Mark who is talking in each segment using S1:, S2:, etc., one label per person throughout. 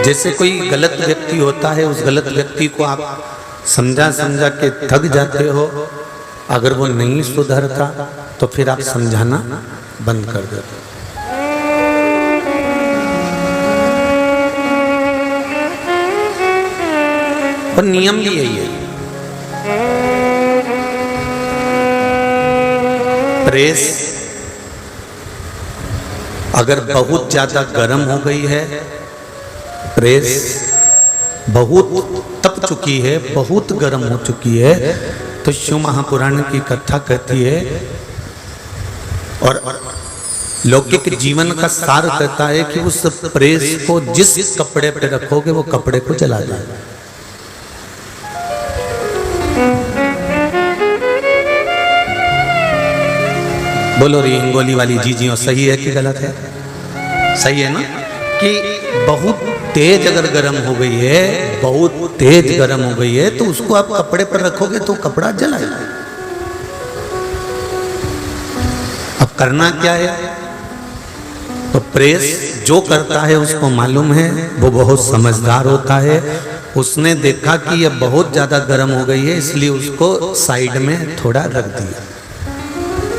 S1: जैसे कोई गलत व्यक्ति होता है, उस गलत व्यक्ति को आप समझा समझा के थक जाते हो, अगर वो नहीं सुधरता तो फिर आप समझाना बंद कर देते हो। और नियम भी यही है। प्रेस अगर बहुत ज्यादा गर्म हो गई है, प्रेस बहुत तप चुकी है, बहुत गर्म हो चुकी है, तो शिव महापुराण की कथा कहती है और लौकिक जीवन का सार कहता है कि उस प्रेस को जिस कपड़े पे रखोगे वो कपड़े को जला देगा। बोलो री हिंगोली वाली जीजियों, सही है कि गलत है? सही है ना? कि बहुत तेज अगर गर्म हो गई है, बहुत तेज गर्म हो गई है, तो उसको आप कपड़े पर रखोगे तो कपड़ा जलाएगा। अब करना क्या है? तो प्रेस जो करता है उसको मालूम है, वो बहुत समझदार होता है। उसने देखा कि यह बहुत ज्यादा गर्म हो गई है, इसलिए उसको साइड में थोड़ा रख दिया।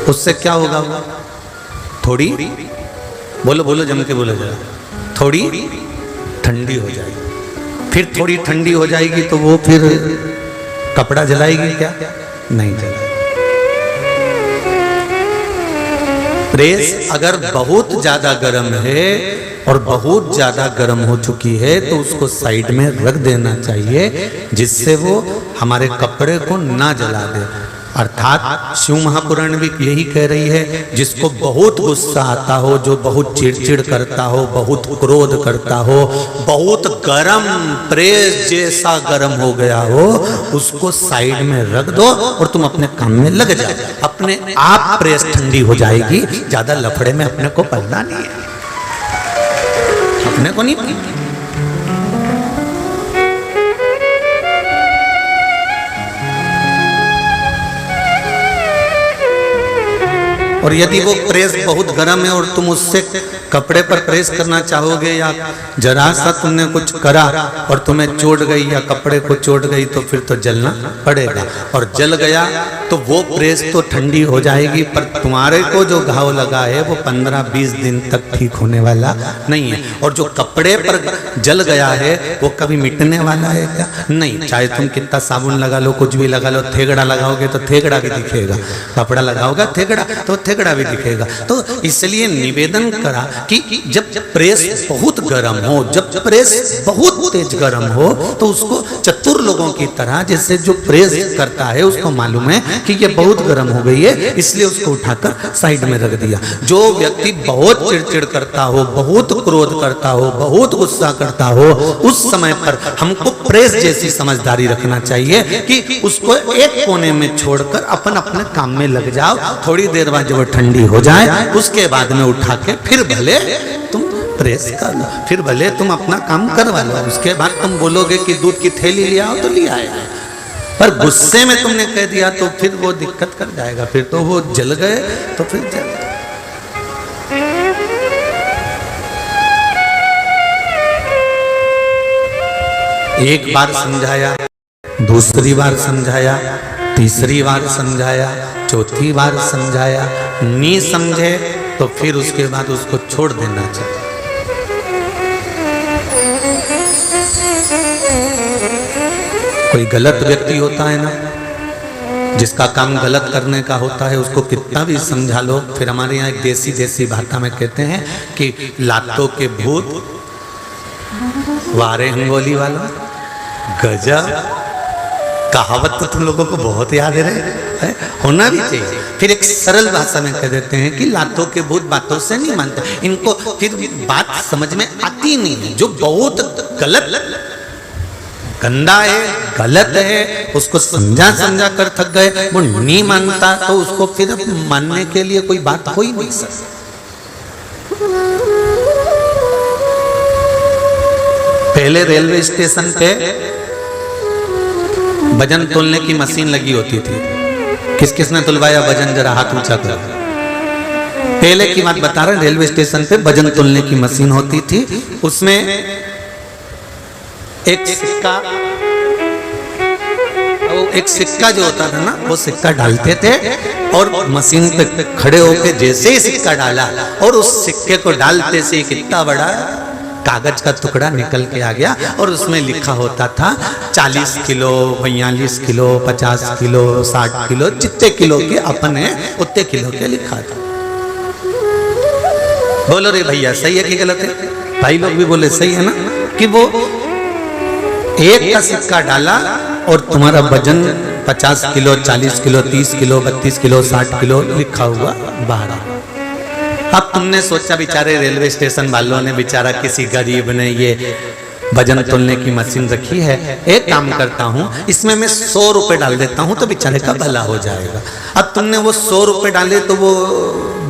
S1: उससे क्या होगा? थोड़ी बोलो बोलो जम के बोलो जरा, थोड़ी ठंडी हो जाएगी। फिर थोड़ी ठंडी हो जाएगी तो वो फिर कपड़ा जलाएगी क्या? नहीं जलाएगी। प्रेस अगर बहुत ज्यादा गर्म है और बहुत ज्यादा गर्म हो चुकी है तो उसको साइड में रख देना चाहिए, जिससे वो हमारे कपड़े को ना जला दे। अर्थात शिव महापुराण भी यही कह रही है, जिसको बहुत गुस्सा आता हो, जो बहुत चिड़चिड़ करता हो, बहुत क्रोध करता हो, बहुत गरम प्रेस जैसा गरम हो गया हो, उसको साइड में रख दो और तुम अपने काम में लग जाओ। अपने आप प्रेस ठंडी हो जाएगी। ज्यादा लफड़े में अपने को पड़ना नहीं है, अपने को नहीं पड़ना। और यदि वो प्रेस बहुत गर्म है और तुम उससे कपड़े पर प्रेस करना चाहोगे, या जरा सा तुमने कुछ करा और तुम्हें चोट गई या कपड़े को चोट गई, तो फिर तो जलना पड़ेगा। और जल गया तो वो प्रेस तो ठंडी हो जाएगी, पर तुम्हारे को जो घाव लगा है वो 15-20 दिन तक ठीक होने वाला नहीं है। और जो कपड़े पर जल गया है वो कभी मिटने वाला है क्या? नहीं। चाहे तुम कितना साबुन लगा लो, कुछ भी लगा लो, थेगड़ा लगाओगे तो थेगड़ा भी दिखेगा, कपड़ा लगाओगा थेगड़ा तो थेगड़ा भी दिखेगा। तो इसलिए निवेदन करा कि जब प्रेस बहुत गर्म हो, जब प्रेस बहुत तेज गर्म हो, तो उसको चतुर लोगों की तरह, जैसे जो प्रेस करता है उसको मालूम है कि ये बहुत गर्म हो गई है, इसलिए उसको उठाकर साइड में रख दिया। जो व्यक्ति बहुत चिड़चिड़ करता हो, बहुत क्रोध करता हो, बहुत गुस्सा करता हो, उस समय पर हमको प्रेस जैसी समझदारी रखना चाहिए कि उसको एक कोने में छोड़कर अपन अपने काम में लग जाओ। थोड़ी देर बाद जब ठंडी हो जाए उसके बाद में उठा के फिर भले तुम प्रेस कर लो, फिर भले तुम अपना काम करवा लो। उसके बाद तुम बोलोगे कि दूध की थैली ले आओ तो ले आएगा, पर गुस्से में तुमने कह दिया तो फिर वो दिक्कत कर जाएगा। फिर तो वो जल गए तो फिर जल गए। एक बार समझाया, दूसरी बार समझाया, तीसरी बार समझाया, चौथी बार समझाया, नहीं समझे तो फिर उसके बाद उसको छोड़ देना चाहिए। कोई गलत व्यक्ति होता है ना, जिसका काम गलत करने का होता है, उसको कितना भी समझा लो, फिर हमारे यहाँ एक देसी भाषा में कहते हैं कि लातों के भूत वारे हिंगोली वाला। गजब कहावत तो तुम लोगों को बहुत याद है, होना भी चाहिए। फिर एक सरल भाषा में कह देते हैं कि लातों के भूत बातों से नहीं मानते। इनको फिर बात समझ में आती नहीं है। जो बहुत गलत गंदा है, गलत है, उसको समझा कर थक गए, वो नहीं मानता, तो उसको फिर मानने के लिए कोई बात हो ही नहीं सकती। पहले रेलवे स्टेशन पे वजन तोलने की मशीन लगी होती थी। किस किसने तुलवाया वजन? जरा हाथ ऊंचा कर। पहले की बात बता रहे, रेलवे स्टेशन पे वजन तोलने की मशीन होती थी। उसमें एक सिक्का, वो एक सिक्का जो होता था ना, वो सिक्का डालते थे और मशीन पे खड़े होकर जैसे ही सिक्का डाला और उस सिक्के को डालते से कितना बड़ा कागज का टुकड़ा निकल के आ गया और उसमें लिखा होता था 40 किलो, 42 किलो, 50 किलो, 60 किलो, जितने किलो के अपन है उतने किलो के लिखा था। बोलो रे भैया सही है कि गलत है? भाई लोग भी बोले सही है ना, कि वो एक का सिक्का डाला और तुम्हारा वजन 50 kilo, 40 kilo, 30 kilo, 32 kilo, 60 kilo लिखा हुआ बाहर। अब तुमने सोचा बेचारे रेलवे स्टेशन वालों ने, बेचारा किसी गरीब ने ये वजन तोलने की मशीन रखी है, एक काम करता हूँ इसमें मैं 100 रुपए डाल देता हूँ तो बेचारे का भला हो जाएगा। अब तुमने वो 100 रुपए डाले तो वो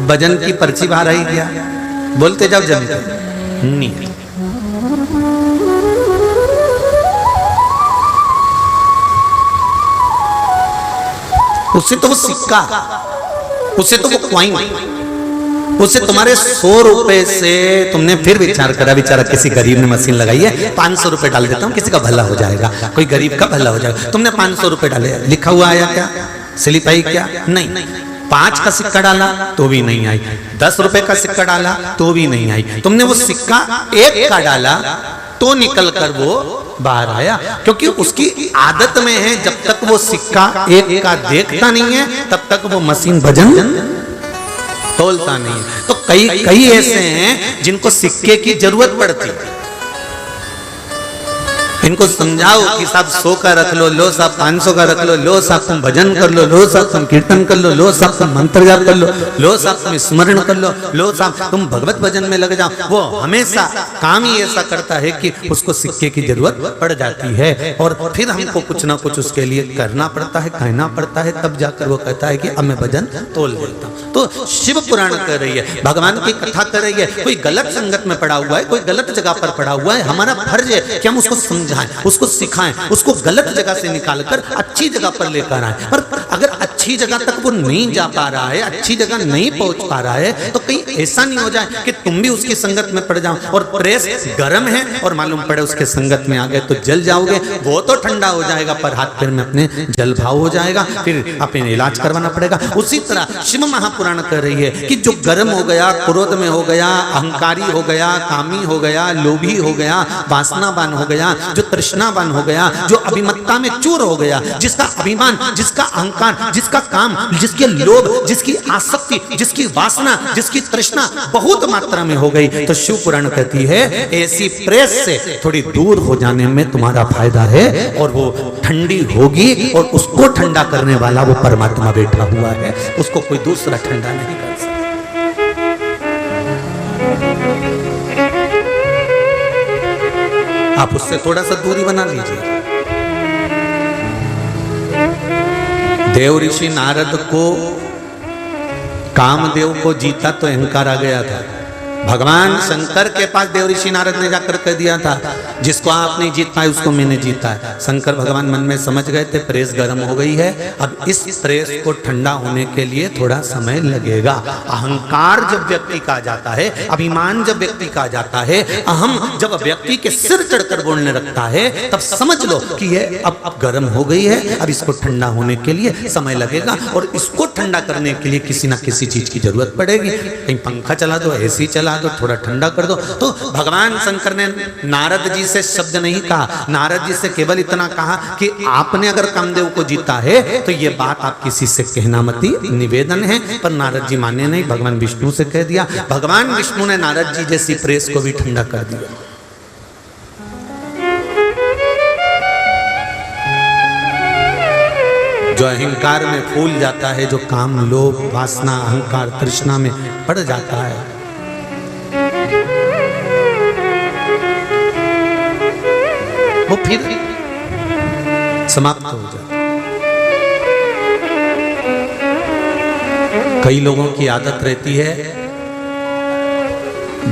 S1: वजन की पर्ची बाहर आई गया। बोलते जाओ जल्दी नहीं। उससे तो वो सिक्का, उससे तो वो क्वाइन, उससे तुम्हारे 100 रुपए से तुमने फिर विचार करा, बेचारा किसी गरीब ने मशीन लगाई है, 500 रुपए डाल देता हूँ किसी का भला हो जाएगा, कोई गरीब का भला हो जाएगा। तुमने 500 रुपए डाले, लिखा हुआ आया क्या? स्लिप आई क्या? नहीं। 5 का सिक्का डाला तो भी नहीं आई, 10 रुपए का सिक्का डाला तो भी नहीं आई। तुमने वो सिक्का 1 का डाला तो निकल कर वो बाहर आया, क्योंकि उसकी आदत में है जब तक वो सिक्का 1 का देखता नहीं है तब तक वो मशीन वजन तोलता नहीं है। तो कई ऐसे हैं जिनको सिक्के की जरूरत पड़ती है। इनको समझाओ कि साहब 100 का रख लो, लो साहब 500 का रख लो, लो साहब तुम भजन कर लो साहब तुम कीर्तन कर लो साहब तुम मंत्र जाप कर लो साहब तुम स्मरण कर लो साहब तुम भगवत भजन में लग जाओ। वो हमेशा काम ही ऐसा करता है कि उसको सिक्के की जरूरत पड़ जाती है और फिर हमको कुछ ना कुछ उसके लिए करना पड़ता है, कहना पड़ता है, तब जाकर वो कहता है कि अब मैं भजन तोल देता हूँ। तो शिव पुराण कर रही है, भगवान की कथा कर रही है। कोई गलत संगत में पड़ा हुआ है, कोई गलत जगह पर पड़ा हुआ है, हमारा फर्ज है कि हम उसको समझाएं, उसको सिखाएं, उसको गलत जगह से निकालकर अच्छी जगह पर लेकर आए। पर अगर अच्छी जगह तक वो नहीं जा पा रहा है, अच्छी जगह नहीं पहुंच पा रहा है, तो कहीं ऐसा नहीं हो जाए कि तुम भी उसकी संगत में पड़ जाओ और प्रेस गर्म है और मालूम पड़े उसके संगत में आ गए तो जल जाओगे। वो तो ठंडा हो जाएगा पर हाथ पैर में अपने जल भाव हो जाएगा, फिर अपने इलाज करवाना पड़ेगा। उसी तरह शिव महापुराण कर रही है कि जो गर्म हो गया, क्रोध में हो गया, अहंकारी हो गया, कामी हो गया, लोभी हो गया, वासनावान हो गया, जो तृष्णावान हो गया, जो अभिमत्ता में चूर हो गया, जिसका अभिमान, जिसका अहंकार, जिसका काम, जिसके लोभ, जिसकी आसक्ति, जिसकी वासना, जिसकी तृष्णा बहुत मात्रा में हो गई, तो शिव पुराण कहती है ऐसी प्रेस से थोड़ी दूर हो जाने में तुम्हारा फायदा है और वो ठंडी होगी और उसको ठंडा करने वाला वो परमात्मा बैठा हुआ है, उसको कोई दूसरा ठंडा नहीं कर सकता। आप उससे थोड़ा सा दूरी बना लीजिए। देव ऋषि नारद को, कामदेव को जीता तो अहंकार आ गया था। भगवान शंकर के पास देव ऋषि नारद ने जाकर कह दिया था जिसको आप नहीं जीत पाए उसको मैंने जीता है। शंकर भगवान मन में समझ गए थे प्रेस गर्म हो गई है, अब इस प्रेस को ठंडा होने के लिए थोड़ा समय लगेगा। अहंकार जब व्यक्ति का आ जाता है, अभिमान जब व्यक्ति का आ जाता है, अहम जब व्यक्ति के सिर चढ़कर बोलने लगता है, तब समझ लो कि ये अब गर्म हो गई है, अब इसको ठंडा होने के लिए समय लगेगा और इसको ठंडा करने के लिए किसी ना किसी चीज की जरूरत पड़ेगी। कहीं पंखा चला दो, एसी चला दो, थोड़ा ठंडा कर दो। तो भगवान शंकर ने नारद जी से शब्द नहीं कहा, नारद जी से केवल इतना कहा कि आपने अगर कामदेव को जीता है तो ये बात आप किसी से कहना मती, निवेदन है। पर नारद जी माने नहीं, भगवान विष्णु से कह दिया। भगवान विष्णु ने नारद जी जैसी प्रेस को भी ठंडा कर दिया। जो अहंकार में फूल जाता है, जो काम, लोभ, वासना, अहंकार, तृष्णा में पड़ जाता है, वो फिर समाप्त हो जाता। कई लोगों की आदत रहती है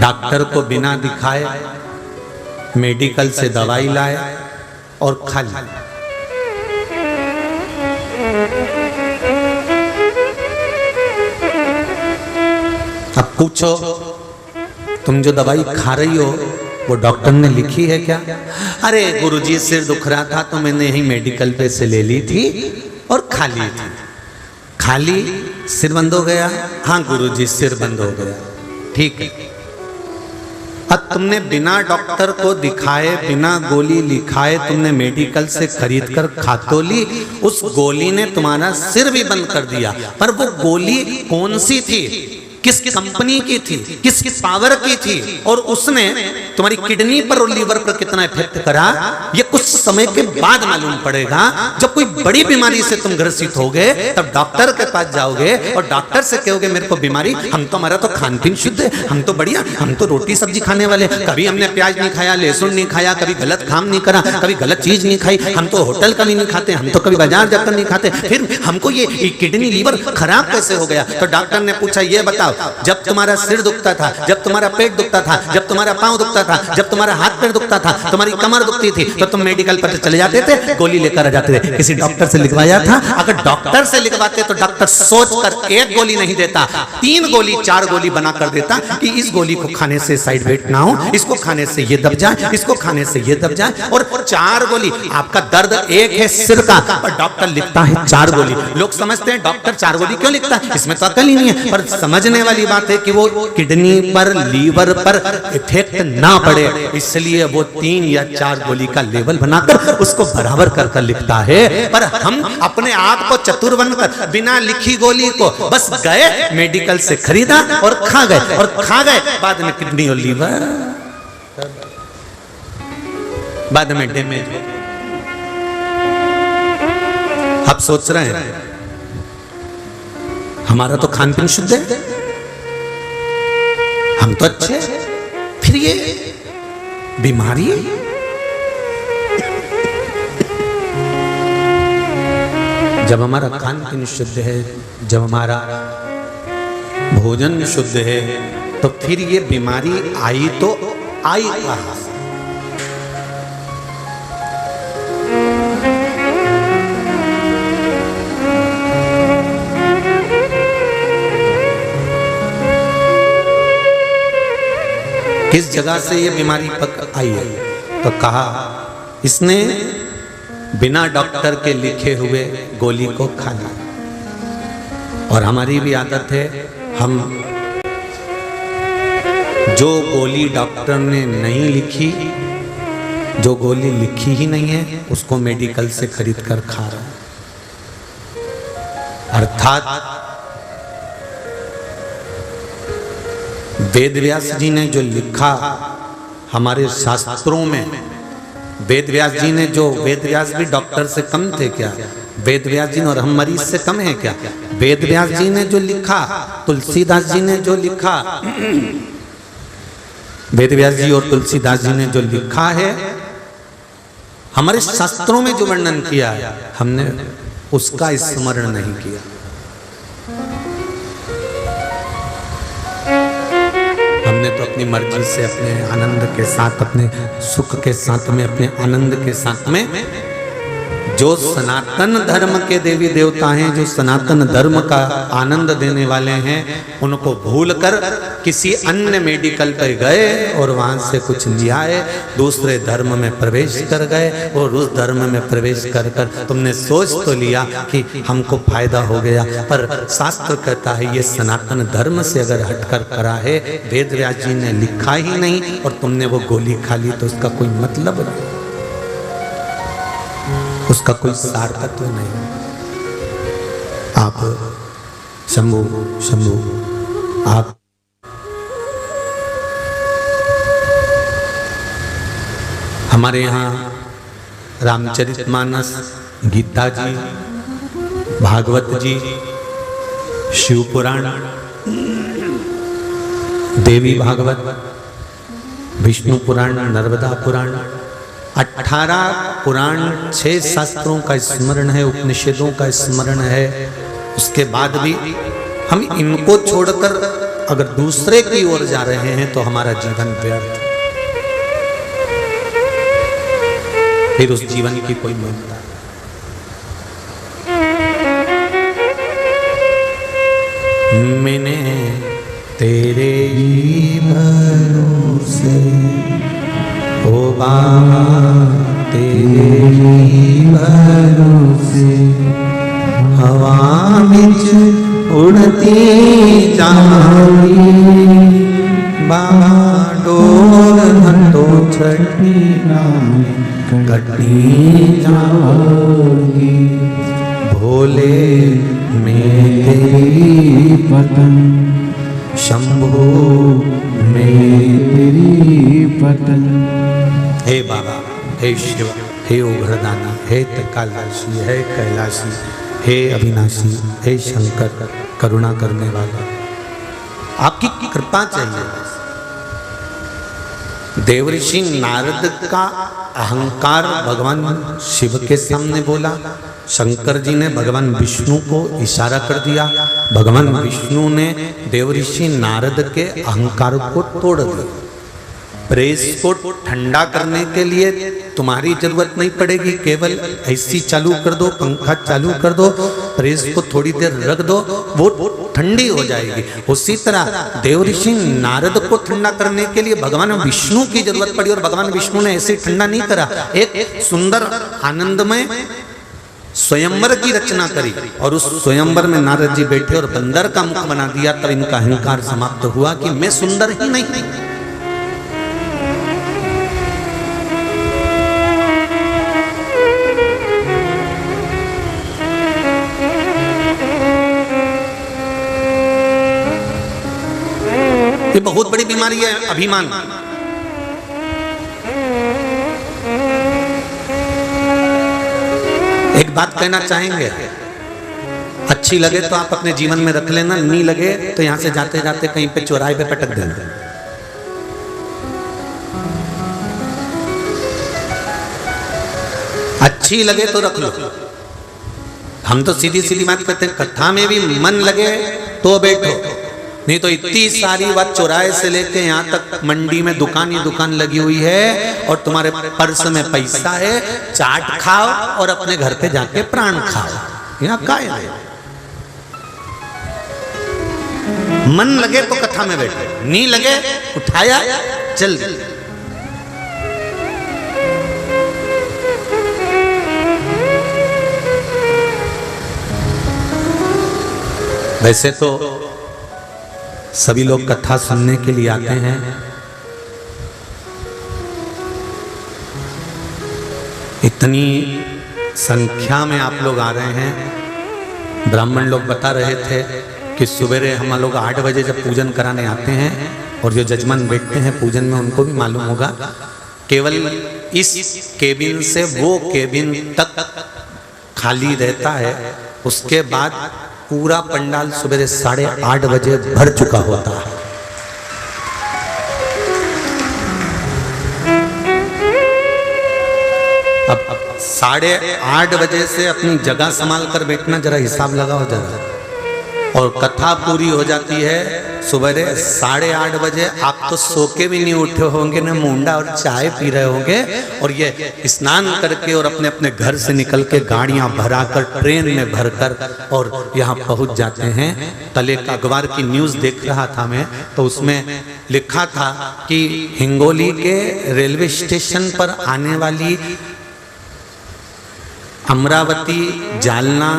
S1: डॉक्टर को बिना दिखाए मेडिकल से दवाई लाए और खा ली। अब पूछो तुम जो दवाई खा रही हो वो डॉक्टर ने लिखी है क्या? अरे गुरुजी सिर दुख रहा था तो मैंने यही मेडिकल पे से ले ली थी और खा ली थी। खाली सिर बंद हो गया? हाँ गुरुजी सिर बंद हो गया। ठीक है। अब तुमने बिना डॉक्टर को दिखाए, बिना गोली लिखाए तुमने मेडिकल से खरीद कर खा तो ली, उस गोली ने तुम्हारा सिर भी बंद कर दिया, पर वो गोली कौन सी थी, किस कंपनी की थी, किस पावर की थी, और उसने तुम्हारी किडनी पर और लीवर पर कितना इफेक्ट करा, ये कुछ समय के बाद मालूम पड़ेगा। जब कोई बड़ी बीमारी से तुम ग्रसित होगे तब डॉक्टर के पास जाओगे और डॉक्टर से कहोगे मेरे को बीमारी, हम तो हमारा तो खान पीन शुद्ध है, हम तो बढ़िया, हम तो रोटी सब्जी खाने वाले, कभी हमने प्याज नहीं खाया, लहसुन नहीं खाया, कभी गलत काम नहीं करा, कभी गलत चीज नहीं खाई, हम तो होटल का भी नहीं खाते, हम तो कभी बाजार जाकर नहीं खाते, फिर हमको ये किडनी लीवर खराब कैसे हो गया? तो डॉक्टर ने पूछा ये बताओ, जब तुम्हारा सिर दुखता था, जब तुम्हारा पेट दुखता था, जब तुम्हारा पांव दुखता था, जब तुम्हारा हाथ पैर दुखता था, तुम्हारी कमर दुखती थी, तो तुम मेडिकल पर चले जाते थे, गोली लेकर आ जाते थे। किसी डॉक्टर से लिखवाया था? अगर डॉक्टर से लिखवाते तो डॉक्टर सोचकर एक गोली नहीं देता, 3 गोली 4 गोली बना कर देता कि इस गोली को खाने से साइड इफेक्ट ना हो, इसको खाने से ये दब जाए, इसको खाने से ये दब जाए, और 4 गोली। आपका दर्द एक है सिर का, पर डॉक्टर लिखता है 4 गोली। लोग समझते हैं डॉक्टर 4 गोली क्यों लिखता है, इसमें तो अकल ही नहीं है। पर समझने वाली बात है कि वो किडनी पर, लीवर पर इफेक्ट ना पड़े, इसलिए वो 3 या 4 गोली का लेवल बनाकर उसको बराबर कर लिखता है। पर हम अपने आप को चतुर बनकर बिना लिखी गोली को बस गए मेडिकल से खरीदा और खा गए, बाद में किडनी और लीवर, बाद में डैमेज। अब सोच रहे हैं हमारा तो खान पीन शुद्ध है, हम तो अच्छे, फिर ये बीमारी। जब हमारा खान पीन शुद्ध है, जब हमारा भोजन शुद्ध है, तो फिर ये बीमारी आई तो आई कहां से? किस जगह से ये बीमारी पक आई है? तो कहा इसने बिना डॉक्टर के लिखे हुए गोली को खा लिया। और हमारी भी आदत है, हम जो गोली डॉक्टर ने नहीं लिखी, जो गोली लिखी ही नहीं है, उसको मेडिकल से खरीद कर खा रहे हैं। अर्थात वेद व्यास जी ने जो लिखा हमारे शास्त्रों में, वेद व्यास जी ने जो, वेद व्यास भी डॉक्टर से कम थे क्या? वेद व्यास जी और हम मरीज से कम है क्या? वेद व्यास जी ने जो लिखा, तुलसीदास जी ने जो लिखा, वेद व्यास जी और तुलसीदास जी ने जो लिखा है, हमारे शास्त्रों में जो वर्णन किया है, हमने उसका स्मरण नहीं किया। हमने तो अपनी मर्जी से, अपने आनंद के साथ, अपने सुख के साथ में, अपने आनंद के साथ में, जो सनातन धर्म के देवी देवता हैं, जो सनातन धर्म का आनंद देने वाले हैं, उनको भूलकर किसी अन्य मेडिकल पर गए और वहां से कुछ लिया है, दूसरे धर्म में प्रवेश कर गए, और उस धर्म में प्रवेश कर कर तुमने सोच तो लिया कि हमको फायदा हो गया, पर शास्त्र कहता है ये सनातन धर्म से अगर हटकर करा है, वेद व्यास जी ने लिखा ही नहीं और तुमने वो गोली खा ली, तो उसका कोई मतलब नहीं, उसका कोई सार्थत्व नहीं। आप शंभू आप हमारे यहाँ रामचरितमानस, गीता जी, भागवत जी, शिव पुराण, देवी भागवत, विष्णु पुराण, नर्मदा पुराण, 18 पुराण, 6 शास्त्रों का स्मरण है, उपनिषदों का स्मरण है। उसके बाद भी हम इनको छोड़कर अगर दूसरे की ओर जा रहे हैं तो हमारा जीवन व्यर्थ, फिर उस जीवन की कोई मूल्यता नहीं। मैंने तेरे ही भरोसे ओ बाबा तेरी भरोसे हवा बिच उड़ती जाऊंगी, बाबा डोर तो छठी कटी जाऊंगी, भोले मेरी पतन शंभो मेरी पतन। हे बाबा, हे शिव, हे उघड़दानी, हे त्रिकालदर्शी, हे कैलाशी, हे अविनाशी, हे शंकर, करुणा करने वाला, आपकी कृपा चाहिए। देवऋषि नारद का अहंकार भगवान शिव के सामने बोला, शंकर जी ने भगवान विष्णु को इशारा कर दिया, भगवान विष्णु ने देवऋषि नारद के अहंकार को तोड़ दिया। प्रेस को ठंडा करने के लिए तुम्हारी जरूरत नहीं पड़ेगी, केवल ऐसी चालू कर दो, पंखा चालू कर दो, प्रेस को थोड़ी देर रख दो, वो ठंडी हो जाएगी। उसी तरह देवऋषि नारद को ठंडा करने के लिए भगवान विष्णु की जरूरत पड़ी, और भगवान विष्णु ने ऐसे ठंडा नहीं करा, एक सुंदर आनंदमय स्वयंवर की रचना करी, और उस स्वयंवर में नारद जी बैठे और बंदर का मुख बना दिया। तब इनका अहंकार समाप्त हुआ कि मैं सुंदर ही नहीं। ये बहुत बड़ी बीमारी है, अभिमान। एक बात कहना चाहेंगे, अच्छी लगे तो आप अपने जीवन में रख लेना, नहीं लगे तो यहां से जाते जाते कहीं पे चौराहे पे पटक देना। अच्छी लगे तो रख लो। हम तो सीधी सीधी बात करते हैं, कथा में भी मन लगे तो बैठो, नहीं तो इतनी सारी बात, चौराहे से लेके यहाँ तक मंडी में दुकान ही दुकान लगी हुई है, और तुम्हारे पर्स में पैसा है, चाट खाओ और अपने घर पे जाके प्राण खाओ। यहाँ काय है? मन लगे तो कथा में बैठो, नहीं लगे उठाया चल गए। वैसे तो सभी लोग कथा सुनने के लिए आते हैं, इतनी संख्या में आप लोग आ रहे हैं। ब्राह्मण लोग बता रहे थे कि सवेरे हम लोग 8 बजे जब पूजन कराने आते हैं, और जो जजमान बैठते हैं पूजन में उनको भी मालूम होगा, केवल इस केबिन से वो केबिन तक खाली रहता है, उसके बाद पूरा पंडाल सवेरे 8:30 बजे भर चुका होता है। अब 8:30 बजे से अपनी जगह संभाल कर बैठना, जरा हिसाब लगाओ जरा। और कथा पूरी हो जाती है सवेरे 8:30 बजे, आप तो सो के भी नहीं उठे होंगे, ना मुंडा और चाय पी रहे होंगे, और ये स्नान करके और अपने अपने घर से निकल के गाड़ियां भराकर ट्रेन में भरकर और यहाँ पहुंच जाते हैं। कल एक अखबार की न्यूज़ देख रहा था मैं, तो उसमें लिखा था कि हिंगोली के रेलवे स्टेशन पर आने वाली अमरावती, जालना,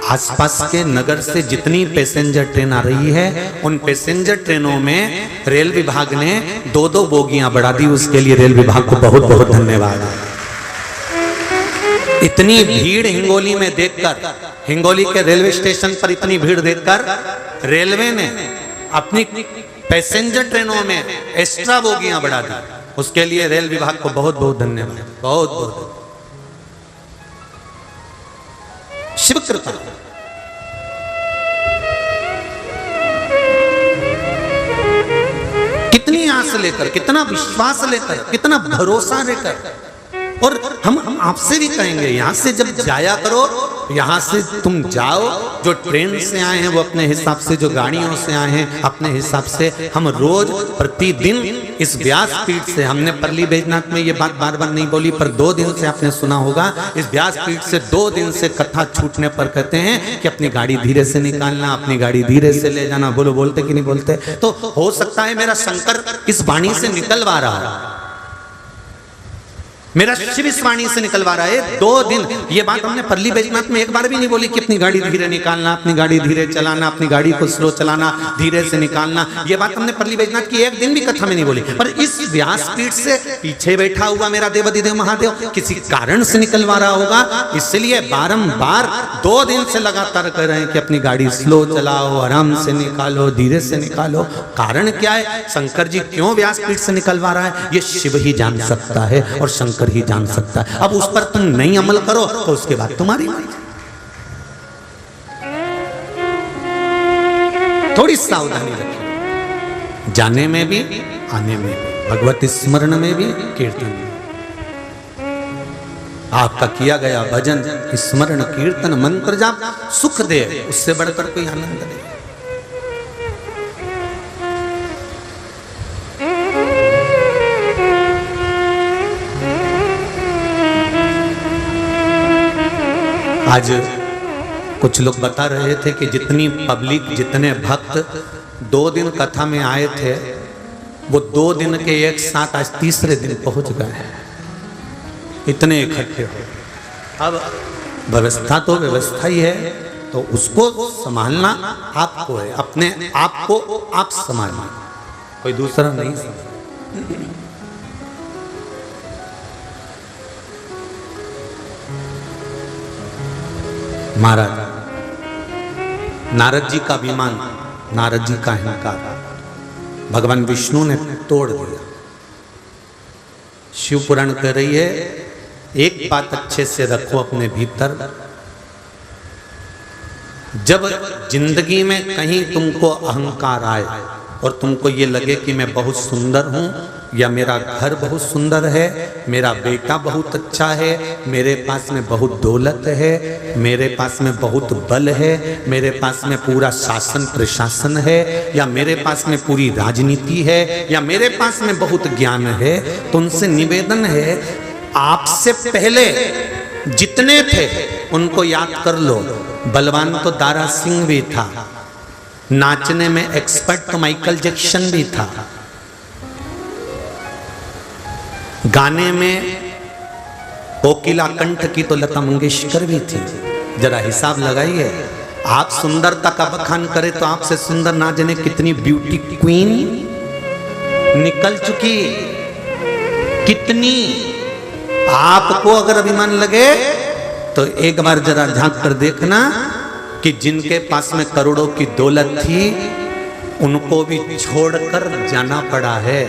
S1: आसपास के नगर से जितनी पैसेंजर ट्रेन आ रही है, उन पैसेंजर ट्रेनों में रेल विभाग ने 2-2 बोगियां बढ़ा दी। उसके लिए रेल विभाग को बहुत बहुत धन्यवाद। इतनी भीड़ हिंगोली में देखकर, हिंगोली के रेलवे स्टेशन पर इतनी भीड़ देखकर रेलवे ने अपनी पैसेंजर ट्रेनों में एक्स्ट्रा बोगियां बढ़ा दी। उसके लिए रेल विभाग को बहुत बहुत धन्यवाद, बहुत बहुत शिव कृपा। कितनी आस लेकर, कितना विश्वास लेकर, कितना भरोसा लेकर, और हम आपसे भी कहेंगे, यहां से जब जाया करो, यहां से तुम जाओ, जो ट्रेन से आए हैं वो अपने हिसाब से, जो गाड़ियों से आए हैं अपने हिसाब से। हम रोज प्रतिदिन इस व्यासपीठ से, हमने परली बैजनाथ में ये बात बार बार नहीं बोली, पर 2 दिन से आपने सुना होगा, इस व्यासपीठ से 2 दिन से कथा छूटने पर कहते हैं कि अपनी गाड़ी धीरे से निकालना, अपनी गाड़ी धीरे से ले जाना। बोलो, बोलते कि नहीं बोलते? तो हो सकता है मेरा शंकर इस वाणी से निकलवा रहा है, मेरा शिव इस वाणी से निकलवा रहा है। 2 दिन ये बात हमने परली बैजनाथ में एक बार भी नहीं बोली कि अपनी गाड़ी धीरे निकालना, अपनी गाड़ी धीरे चलाना, अपनी गाड़ी को स्लो चलाना, धीरे से निकालना। ये बात हमने परली बैजनाथ की एक दिन भी कथा में नहीं बोली। पर इस व्यासपीठ से पीछे बैठा हुआ मेरा देवाधिदेव महादेव किसी कारण से निकलवा रहा होगा, इसलिए बारंबार 2 दिन से लगातार कह रहे हैं कि अपनी गाड़ी स्लो चलाओ, आराम से निकालो, धीरे से निकालो। कारण क्या है? शंकर जी क्यों व्यासपीठ से निकलवा रहा है ये शिव ही जान सकता है और शंकर ही जान सकता है। अब उस पर तुम नहीं अमल करो तो उसके बाद तुम्हारी मर्जी। थोड़ी सावधानी रखिए, जाने में भी आने में भी, भगवत स्मरण में भी, कीर्तन में। आपका किया गया भजन, स्मरण, कीर्तन, मंत्र जाप सुख दे, उससे बढ़कर कोई आनंद नहीं। आज कुछ लोग बता रहे थे कि जितनी पब्लिक, जितने भक्त 2 दिन कथा में आए थे वो 2 दिन के एक साथ आज तीसरे दिन पहुंच गए, इतने इकट्ठे हो। अब व्यवस्था तो व्यवस्था ही है, तो उसको संभालना आपको है, अपने आप को आप संभालना, कोई दूसरा नहीं संभाल। महाराज नारद जी का अभिमान, नारद जी का अहंकार भगवान विष्णु ने तोड़ दिया। शिव पुराण कह रही है एक बात अच्छे से रखो अपने भीतर, जब जिंदगी में कहीं तुमको अहंकार आए और तुमको ये लगे कि मैं बहुत सुंदर हूं, या मेरा घर बहुत सुंदर है, मेरा बेटा बहुत अच्छा है, मेरे पास में बहुत दौलत है, मेरे पास में बहुत बल है, मेरे पास में पूरा शासन प्रशासन है, या मेरे पास में पूरी राजनीति है, या मेरे पास में बहुत ज्ञान है, तो उनसे निवेदन है आपसे पहले जितने थे उनको याद कर लो। बलवान तो दारा सिंह भी था, नाचने में एक्सपर्ट तो माइकल जैक्सन भी था, गाने में कोकिला कंठ की तो लता मंगेशकर भी थी। जरा हिसाब लगाइए, आप सुंदरता का बखान करें तो आपसे सुंदर ना जाने कितनी ब्यूटी क्वीन निकल चुकी, कितनी। आपको अगर अभिमान लगे तो एक बार जरा झांक कर देखना कि जिनके पास में करोड़ों की दौलत थी उनको भी छोड़कर जाना पड़ा है,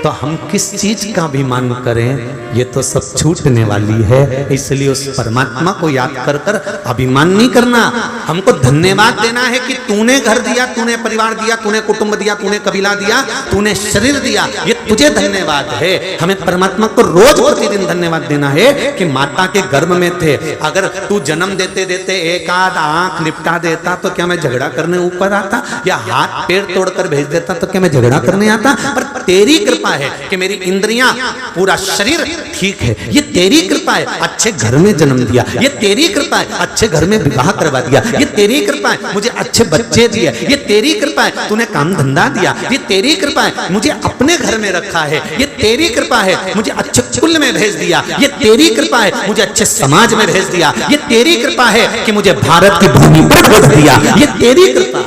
S1: तो हम किस चीज का अभिमान करें? ये तो सब छूटने वाली है। इसलिए उस परमात्मा को याद कर कर अभिमान नहीं करना, हमको धन्यवाद देना है कि तूने घर दिया, तूने परिवार दिया, तूने कुटुंब दिया, तूने कबीला दिया, तूने शरीर दिया, ये तुझे धन्यवाद है। हमें परमात्मा को रोज प्रतिदिन धन्यवाद देना है कि माता के गर्भ में थे। अगर तू जन्म देते देते एक आध आंख निपटा देता तो क्या मैं झगड़ा करने ऊपर आता, या हाथ पैर तोड़कर भेज देता तो क्या मैं झगड़ा करने आता? पर तेरी कृपा है कि मेरी इंद्रियां, पूरा शरीर ठीक है, ये तेरी कृपा है। अच्छे घर में जन्म दिया, ये तेरी कृपा है। अच्छे घर में विवाह करवा दिया, ये तेरी कृपा है। मुझे अच्छे बच्चे दिए, ये तेरी कृपा है। तूने काम धंधा दिया, ये तेरी कृपा है। मुझे अपने घर में रखा है, ये तेरी कृपा है। मुझे अच्छे कुल में भेज दिया, ये तेरी कृपा है। मुझे अच्छे समाज में भेज दिया, ये तेरी कृपा है। कि मुझे भारत की भूमि पर भेज दिया, ये तेरी कृपा,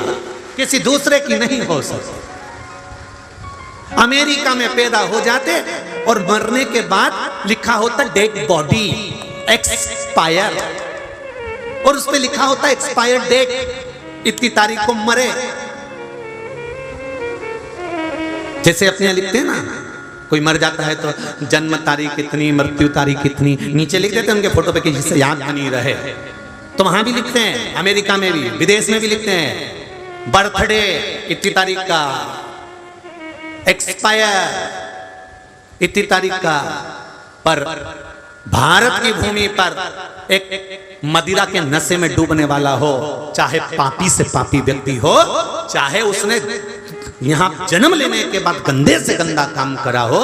S1: किसी दूसरे की नहीं हो सकती। अमेरिका में पैदा हो जाते और मरने के बाद लिखा होता डेड बॉडी एक्सपायर, और उस पे लिखा होता एक्सपायर डेट, इतनी तारीख को मरे। जैसे अपने यहाँ लिखते हैं ना, कोई मर जाता है तो जन्म तारीख इतनी, मृत्यु तारीख इतनी, नीचे लिख देते हैं उनके फोटो पे कि जिससे याद बनी रहे। तो वहां भी लिखते हैं, अमेरिका में भी, विदेश में भी लिखते हैं बर्थडे इतनी तारीख का, एक्सपायर इतनी तारीख का। पर भारत की भूमि पर एक मदिरा के नशे में डूबने वाला हो, चाहे पापी से पापी व्यक्ति हो, चाहे उसने यहाँ जन्म लेने के बाद गंदे से गंदा काम करा हो,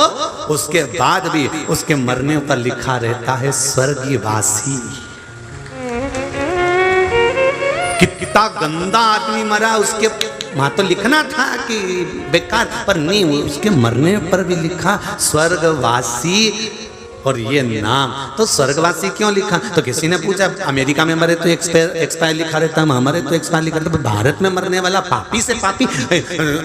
S1: उसके बाद भी उसके मरने पर लिखा रहता है स्वर्गवासी। कितना गंदा आदमी मरा, उसके वहां तो लिखना था कि बेकार, पर नहीं, उसके मरने पर भी लिखा स्वर्गवासी। और ये नाम तो स्वर्गवासी क्यों लिखा? तो किसी ने पूछा अमेरिका में मरे तो एक्सपायर लिखा रहता है, मरे तो एक्सपायर लिखा रहता है, भारत में मरने वाला पापी से पापी,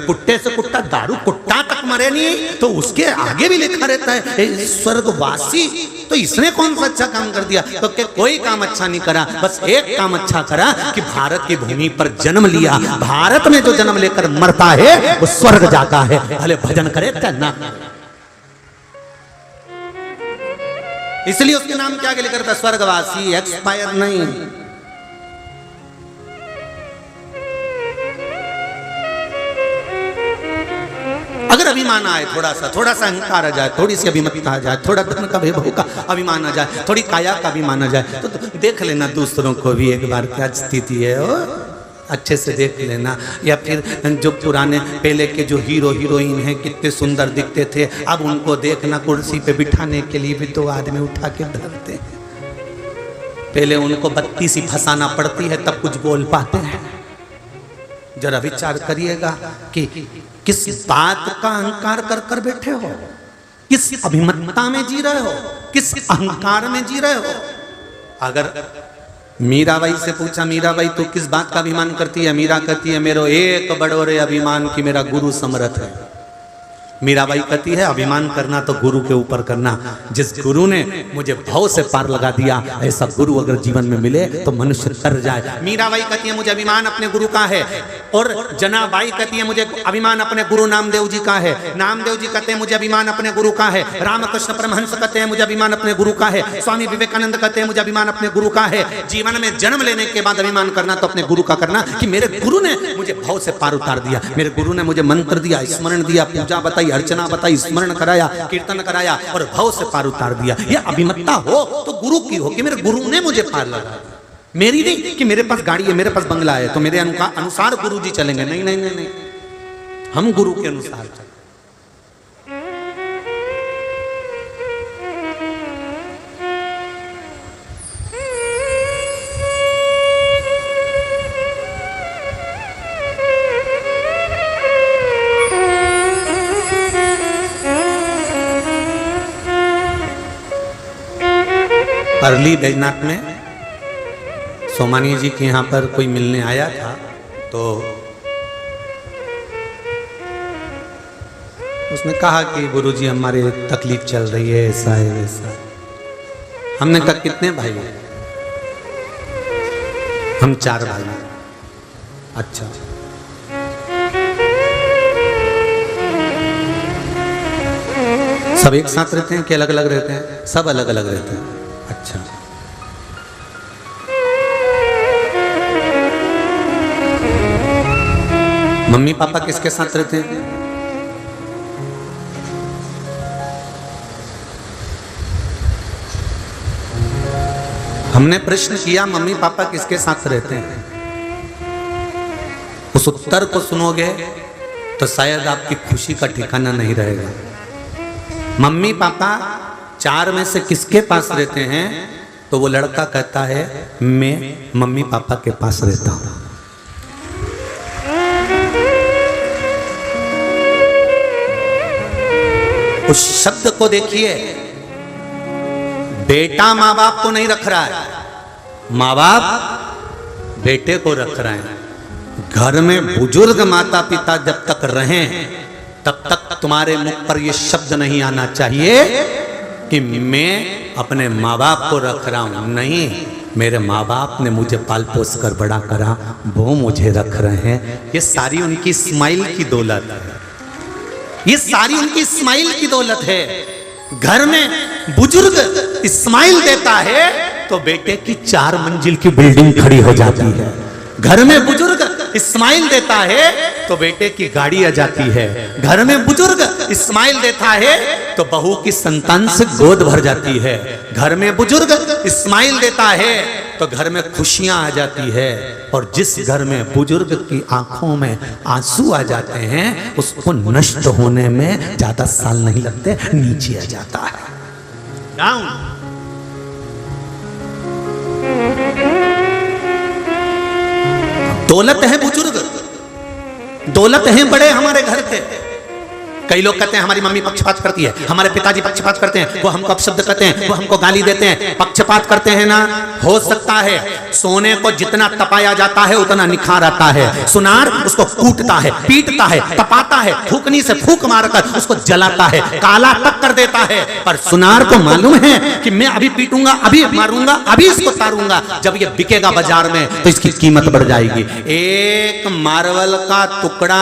S1: कुत्ते से कुत्ता, दारू कुत्ता तक मरे नहीं तो उसके आगे भी लिखा रहता है स्वर्गवासी। तो इसने कौन सा अच्छा काम कर दिया? तो क्या कोई काम अच्छा नहीं करा, बस एक काम अच्छा करा कि भारत की भूमि पर जन्म लिया। भारत में जो जन्म लेकर मरता है वो स्वर्ग जाता है, भले भजन करे ना। इसलिए उसके नाम क्या आगे लिखा था? स्वर्गवासी, एक्सपायर नहीं। अगर अभिमान आए, थोड़ा सा अहंकार आ जाए, थोड़ी सी अभिमतता आ जाए, थोड़ा धन का वैभव का अभिमान आ जाए, थोड़ी काया का अभिमान आ जाए, तो देख लेना दूसरों को भी एक बार क्या स्थिति है वो अच्छे से देख लेना। या फिर जो पुराने पहले के जो हीरो हीरोइन हैं कितने सुंदर दिखते थे, अब उनको देखना कुर्सी पे बिठाने के लिए भी 2 आदमी उठा के धरते हैं। पहले उनको बत्ती सी फंसाना पड़ती है तब कुछ बोल पाते हैं। जरा विचार करिएगा कि किस बात का अहंकार कर कर बैठे हो, किस अभिमतता में जी रहे हो, किस अहंकार में जी रहे हो। अगर मीराबाई से पूछा, मीराबाई तू किस बात का अभिमान करती है? मीरा कहती है मेरो एक बड़ोरे अभिमान की मेरा गुरु समर्थ है। मीराबाई कहती है अभिमान करना तो गुरु के ऊपर करना, जिस गुरु ने मुझे भव से पार लगा दिया ऐसा गुरु अगर जीवन में मिले तो मनुष्य तर जाए। मीराबाई कहती है मुझे अभिमान अपने गुरु का है, और जनाबाई कहती है मुझे अभिमान अपने गुरु नामदेव जी का है। नामदेव जी कहते हैं मुझे अभिमान अपने गुरु का है। रामकृष्ण परमहंस कहते हैं मुझे अभिमान अपने गुरु का है। स्वामी विवेकानंद कहते हैं मुझे अभिमान अपने गुरु का है। जीवन में जन्म लेने के बाद अभिमान करना तो अपने गुरु का करना कि मेरे गुरु ने मुझे भव से पार उतार दिया, मेरे गुरु ने मुझे मंत्र दिया, स्मरण दिया, पूजा बताई, अर्चना बताई, स्मरण कराया, कीर्तन कराया और भव से पार उतार दिया। ये अभिमतता हो तो गुरु की हो कि मेरे गुरु ने मुझे पार लगा, मेरी नहीं कि मेरे पास गाड़ी है, मेरे पास बंगला है तो मेरे अनुसार गुरु जी चलेंगे। नहीं नहीं नहीं नहीं, हम गुरु के अनुसार चलें। अरली बैजनाथ में सोमानी जी के यहाँ पर कोई मिलने आया था, तो उसने कहा कि गुरुजी हमारे तकलीफ चल रही है, ऐसा है वैसा। हमने कहा कितने भाई हैं? हम 4 भाई हैं। अच्छा, सब एक साथ रहते हैं कि अलग अलग रहते हैं? सब अलग अलग रहते हैं। अच्छा, मम्मी पापा किसके साथ रहते हैं? हमने प्रश्न किया मम्मी पापा किसके साथ रहते हैं? उस उत्तर को सुनोगे तो शायद आपकी खुशी का ठिकाना नहीं रहेगा। मम्मी पापा 4 में से किसके पास रहते हैं? तो वो लड़का कहता है मैं मम्मी पापा के पास रहता हूं। उस शब्द को देखिए, बेटा माँ बाप को नहीं रख रहा है, माँ बाप बेटे को रख रहे हैं। घर में बुजुर्ग माता पिता जब तक रहें तब तक तुम्हारे मुख पर यह शब्द नहीं आना चाहिए कि मैं अपने माँ बाप को रख रहा हूं। नहीं, मेरे माँ बाप ने मुझे पाल पोस कर बड़ा करा, वो मुझे रख रहे हैं। ये सारी उनकी स्माइल की दौलत है, ये सारी उनकी स्माइल की दौलत है। घर में बुजुर्ग स्माइल देता है तो बेटे की 4 मंजिल की बिल्डिंग खड़ी हो जाती है। घर में बुजुर्ग स्माइल देता है तो बेटे की गाड़ी आ जाती है। घर में बुजुर्ग स्माइल देता है तो बहू की संतान से गोद भर जाती है। घर में बुजुर्ग स्माइल देता है तो घर में खुशियां आ जाती है। और जिस घर में बुजुर्ग की आंखों में आंसू आ जाते हैं उसको नष्ट होने में ज्यादा साल नहीं लगते, नीचे आ जाता है, डाउन। दौलत है बुजुर्ग, दौलत है बड़े हमारे घर के, कई लोग कहते हैं हमारी मम्मी पक्षपात करती है, हमारे पिताजी पक्षपात करते हैं, वो हमको अपशब्द कहते हैं, वो हमको गाली देते हैं, पक्षपात करते हैं ना। हो सकता है सोने को जितना तपाया जाता है उतना निखार आता है। सुनार उसको कूटता है, पीटता है, तपाता है, फूकनी से फूक मारकर उसको जलाता है, काला तक कर देता है। पर सुनार को मालूम है कि मैं अभी पीटूंगा, अभी मारूंगा, अभी इसको तारूंगा, जब ये बिकेगा बाजार में तो इसकी कीमत बढ़ जाएगी। एक मार्बल का टुकड़ा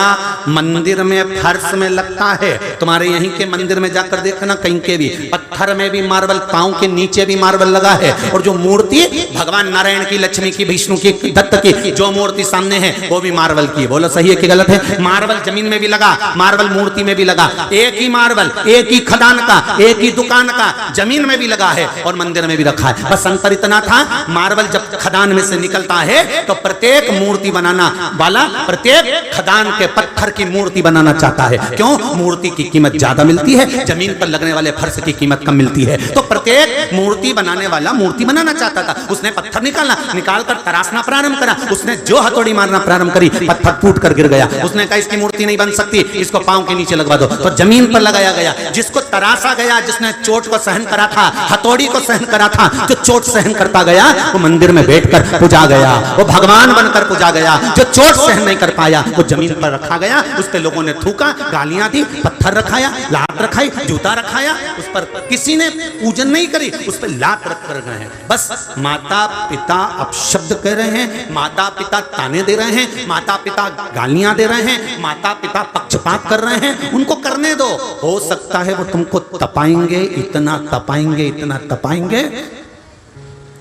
S1: मंदिर में फर्श में लगता है, तुम्हारे यहीं के मंदिर में जाकर देखना, कहीं के भी पत्थर में भी मार्बल, पांव के नीचे भी मार्बल लगा है। और जो मूर्ति भगवान नारायण की, लक्ष्मी की, विष्णु की, दत्त की जो मूर्ति सामने है वो भी मार्बल की। बोलो सही है कि गलत है? मार्बल जमीन में भी लगा, मार्बल मूर्ति में भी लगा। एक ही मार्बल, एक ही खदान का, एक ही दुकान का, जमीन में भी लगा है और मंदिर में भी रखा है। बस अंतर इतना था, मार्बल जब खदान में से निकलता है तो प्रत्येक मूर्ति बनाना वाला प्रत्येक खदान के पत्थर की मूर्ति बनाना चाहता है। क्यों? मूर्ति की कीमत ज्यादा मिलती है, जमीन पर लगने वाले फर्श की कीमत कम मिलती है। तो प्रत्येक मूर्ति बनाने वाला मूर्ति बनाना चाहता था। उसने पत्थर निकालकर तराशना प्रारंभ करा। उसने जो हथौड़ी मारना प्रारंभ करी, पत्थर टूट कर गिर गया। उसने कहा इसकी मूर्ति नहीं बन सकती, इसको पांव के नीचे लगवा दो। तो जमीन पर लगाया गया। जिसको तराशा गया, जिसने चोट को सहन करा था, हथौड़ी को सहन करा था, जो चोट सहन करता गया वो मंदिर में बैठकर पूजा गया, वो भगवान बनकर पूजा गया। जो चोट सहन नहीं कर पाया वो जमीन पर रखा गया, उस पे लोगों ने थूका, गालियां दी, पत्थर रखाया, लात रखाई, जूता रखाया, उस पर किसी ने पूजन नहीं करी, उस पर लात रख कर गए हैं। बस माता पिता अपशब्द कह रहे हैं, माता पिता ताने दे रहे हैं, माता पिता गालियां दे रहे हैं, माता पिता पक्षपात कर रहे हैं, उनको करने दो। हो सकता है वो तुमको तपाएंगे, इतना तपाएंगे, इतना तपाएंगे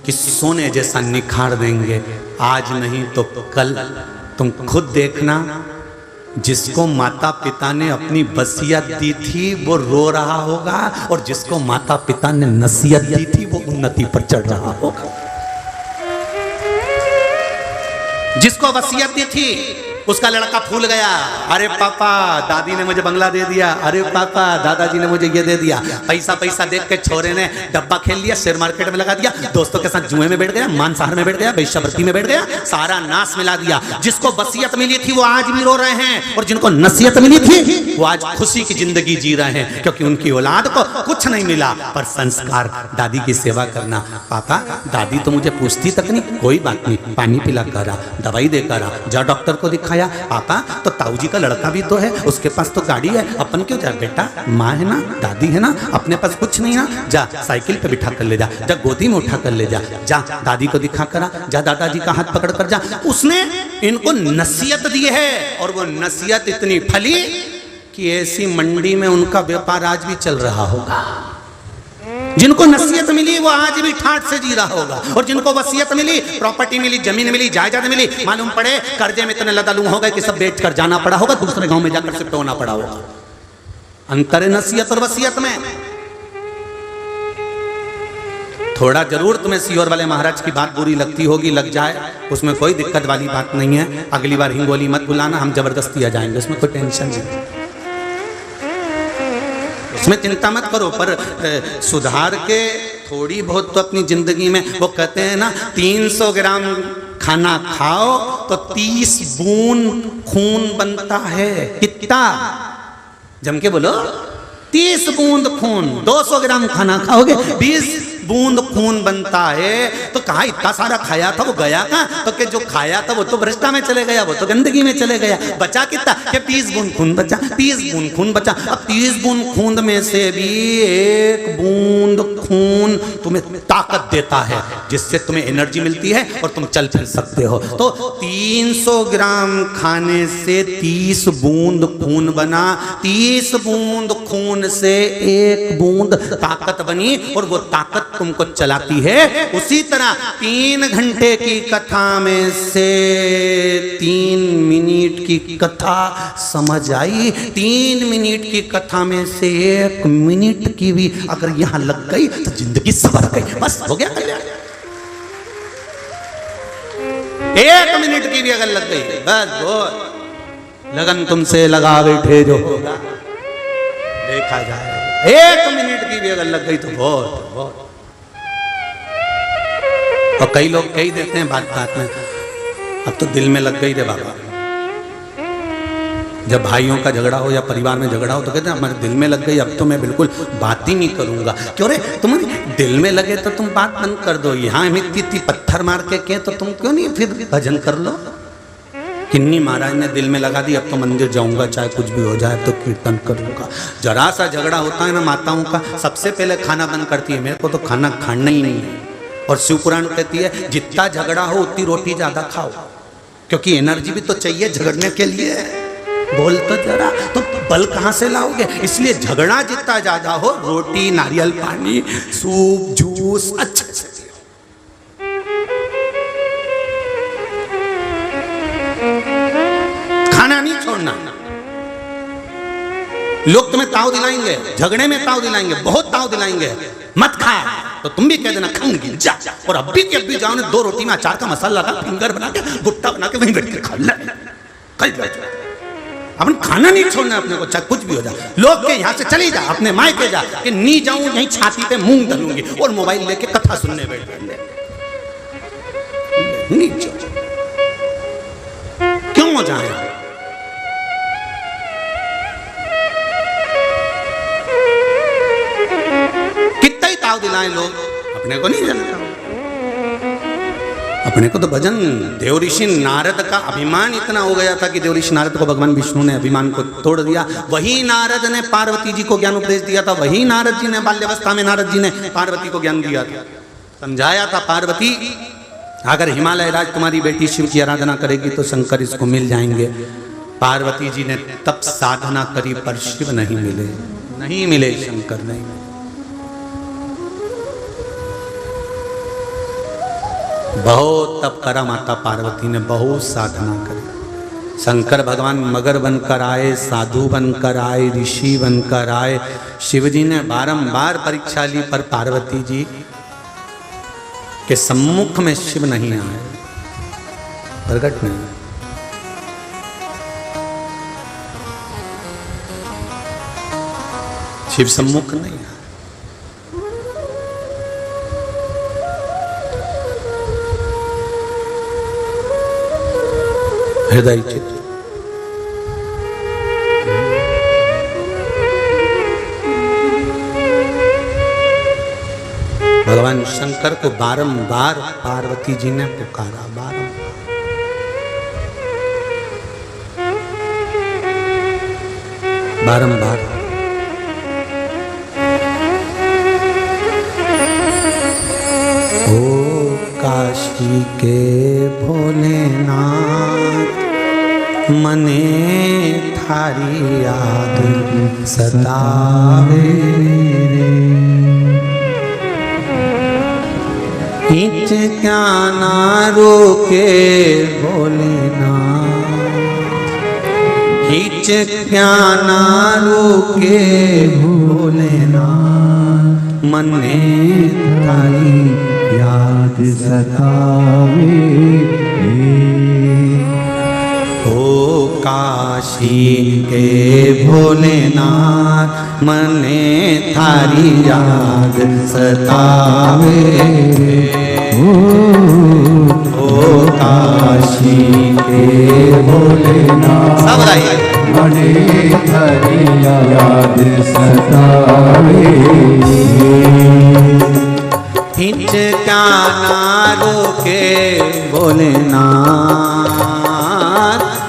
S1: कि सोने जैसा निखार देंगे। आज नहीं तो कल तुम खुद देखना, जिसको माता पिता ने अपनी वसीयत दी थी वो रो रहा होगा, और जिसको माता पिता ने नसीहत दी थी वो उन्नति पर चढ़ रहा होगा। जिसको वसीयत दी थी उसका लड़का फूल गया, अरे पापा दादी ने मुझे बंगला दे दिया, अरे पापा दादाजी ने मुझे ये दे दिया। पैसा पैसा देख के छोरे ने डब्बा खेल लिया, शेयर मार्केट में लगा दिया, दोस्तों के साथ जुए में बैठ गया, मांसाहार में बैठ गया, वेश्यावृत्ति में बैठ गया, सारा नाश मिला दिया। जिसको वसीयत मिली थी वो आज भी रो रहे हैं, और जिनको नसीहत मिली थी वो आज खुशी की जिंदगी जी रहे हैं, क्योंकि उनकी औलाद को कुछ नहीं मिला पर संस्कार। दादी की सेवा करना, पापा दादी तो मुझे पूछती तक नहीं, कोई बात नहीं, पानी पिला कर आ, दवाई दे कर आ, जा डॉक्टर को दिखाया। पापा तो ताऊ जी का लड़का भी तो है, उसके पास तो गाड़ी है, अपन क्यों जा? बेटा माँ है ना, दादी है ना, अपने पास कुछ नहीं ना, जा साइकिल पे बिठा कर ले जा, जा गोदी में उठा कर ले जा, जा दादी को दिखा करा, जा दादाजी का हाथ पकड़ कर जा। उसने इनको नसीहत दी है, और वो नसीहत इतनी फली कि ऐसी मंडी में उनका व्यापार आज भी चल रहा होगा। जिनको नसीहत मिली वो आज भी ठाठ से जी रहा होगा, और जिनको वसीयत मिली, प्रॉपर्टी मिली, जमीन मिली, जायदाद मिली, मालूम पड़े कर्जे में इतने लदालू हो गए कि सब बेच कर जाना पड़ा होगा, दूसरे गांव में जाकर शिफ्ट होना पड़ा होगा। अंतर है नसीहत और वसीयत में। थोड़ा जरूर तुम्हें सीहोर वाले महाराज की बात बुरी लगती होगी, लग जाए, उसमें कोई दिक्कत वाली बात नहीं है। अगली बार हिंगोली मत बुलाना, हम जबरदस्ती आ जाएंगे, उसमें कोई टेंशन नहीं, उसमें चिंता मत करो। पर सुधार के थोड़ी बहुत तो अपनी जिंदगी में, वो कहते हैं ना 300 ग्राम खाना खाओ तो 30 बूंद खून बनता है। कितना? जम के बोलो, 30 बूंद खून। 200 ग्राम खाना खाओगे 20 बूंद खून बनता है। तो कहा इतना सारा खाया था, वो गया कहाँ? तो कि जो खाया था वो तो भ्रष्टा में चले गया, वो तो गंदगी में चले गया। बचा कितना? कि 30 बूंद खून बचा, 30 बूंद खून बचा। अब 30 बूंद खून में से भी 1 बूंद खून तुम्हें ताकत देता है, जिससे तुम्हें एनर्जी मिलती है और तुम चल फिर सकते हो। तो 300 ग्राम खाने से 30 बूंद खून बना, 30 बूंद खून से 1 बूंद ताकत बनी, और वो ताकत तुमको चलाती है। उसी तरह 3 घंटे की कथा में से 3 मिनट की कथा समझ आई। 3 मिनट की कथा में से 1 मिनट की भी अगर यहां लग गई तो जिंदगी सवर गई, बस हो गया कल्याण। 1 मिनट की भी अगर लग गई बस वो लगन तुमसे लगा बैठे जो होगा देखा जाए। 1 मिनट की भी अगर लग गई तो बहुत बहुत। और कई लोग कह देते हैं बात बात में, अब तो दिल में लग गई रे बाबा, जब भाइयों का झगड़ा हो या परिवार में झगड़ा हो तो कहते हैं हमारे दिल में लग गई, अब तो मैं बिल्कुल बात ही नहीं करूंगा। क्यों रे, तुम्हारे दिल में लगे तो तुम बात बंद कर दो। यहाँ इतनी पत्थर मार के तो तुम क्यों नहीं फिर भजन कर लो। किन्नी महाराज ने दिल में लगा दी, अब तो मंदिर जाऊंगा, चाहे कुछ भी हो जाए तो कीर्तन करूंगा। जरा सा झगड़ा होता है ना माताओं का, सबसे पहले खाना बंद करती है, मेरे को तो खाना खाना ही नहीं है। और शिव पुराण कहती है जितना झगड़ा हो उतनी रोटी ज्यादा खाओ, क्योंकि एनर्जी भी तो चाहिए झगड़ने के लिए। बोल तो जरा, तो बल कहां से लाओगे? इसलिए झगड़ा जितना ज्यादा हो, रोटी, नारियल पानी, सूप, जूस अच्छे से खाना नहीं छोड़ना। लोग तुम्हें ताव दिलाएंगे, झगड़े में ताव दिलाएंगे, बहुत ताव दिलाएंगे, मत खा, तो तुम भी कह देना खाऊंगी जा। और अभी के अभी जाओ ने 2 रोटी में अचार का मसाला लगा, फिंगर बना के, गुट्टा बना के वहीं बैठ के खा ले। अपन खाना नहीं छोड़ना अपने को, चाहे कुछ भी हो जाए। लोग के यहाँ से चली जा, अपने मायके जा, कि नी जाऊं यहीं छाती पे मूंग धरूंगी और मोबाइल लेके कथा सुनने बैठ गए। क्यों हो जाए? कितना ही ताव दिलाएं लोग, अपने को नहीं जलता। अपने को तो भजन, देव ऋषि नारद का अभिमान इतना हो गया था कि देव ऋषि नारद को भगवान विष्णु ने अभिमान को तोड़ दिया। वही नारद ने पार्वती जी को ज्ञान उपदेश दिया था, वही नारद जी ने बाल्यावस्था में नारद जी ने पार्वती को ज्ञान दिया था, समझाया था पार्वती अगर हिमालय राज तुम्हारी बेटी शिव की आराधना करेगी तो शंकर इसको मिल जाएंगे। पार्वती जी ने तब साधना करी पर शिव नहीं मिले, नहीं मिले, शंकर नहीं मिले। बहुत तप करा माता पार्वती ने, बहुत साधना करी। शंकर भगवान मगर बनकर आए, साधु बनकर आए, ऋषि बनकर आए। शिव जी ने बारंबार परीक्षा ली पर पार्वती जी के सम्मुख में शिव नहीं आए, प्रकट नहीं। शिव सम्मुख नहीं आए। हृदय चित्र भगवान शंकर को बारंबार पार्वती जी ने पुकारा, बारंबार। ओ काशी के भोलेनाथ, मने थारी याद सतावे रे। हिच क्या ना रोके भोलेनाथ, हिच क्या ना रोके भोलेनाथ, मने थारी याद सतावे ओ काशी के भोलेनाथ, मने थारी याद सतावे ओ काशी के भोलेनाथ, सब
S2: मने थारी याद सतावे।
S1: हिच क्या ना रोके भोलेनाथ,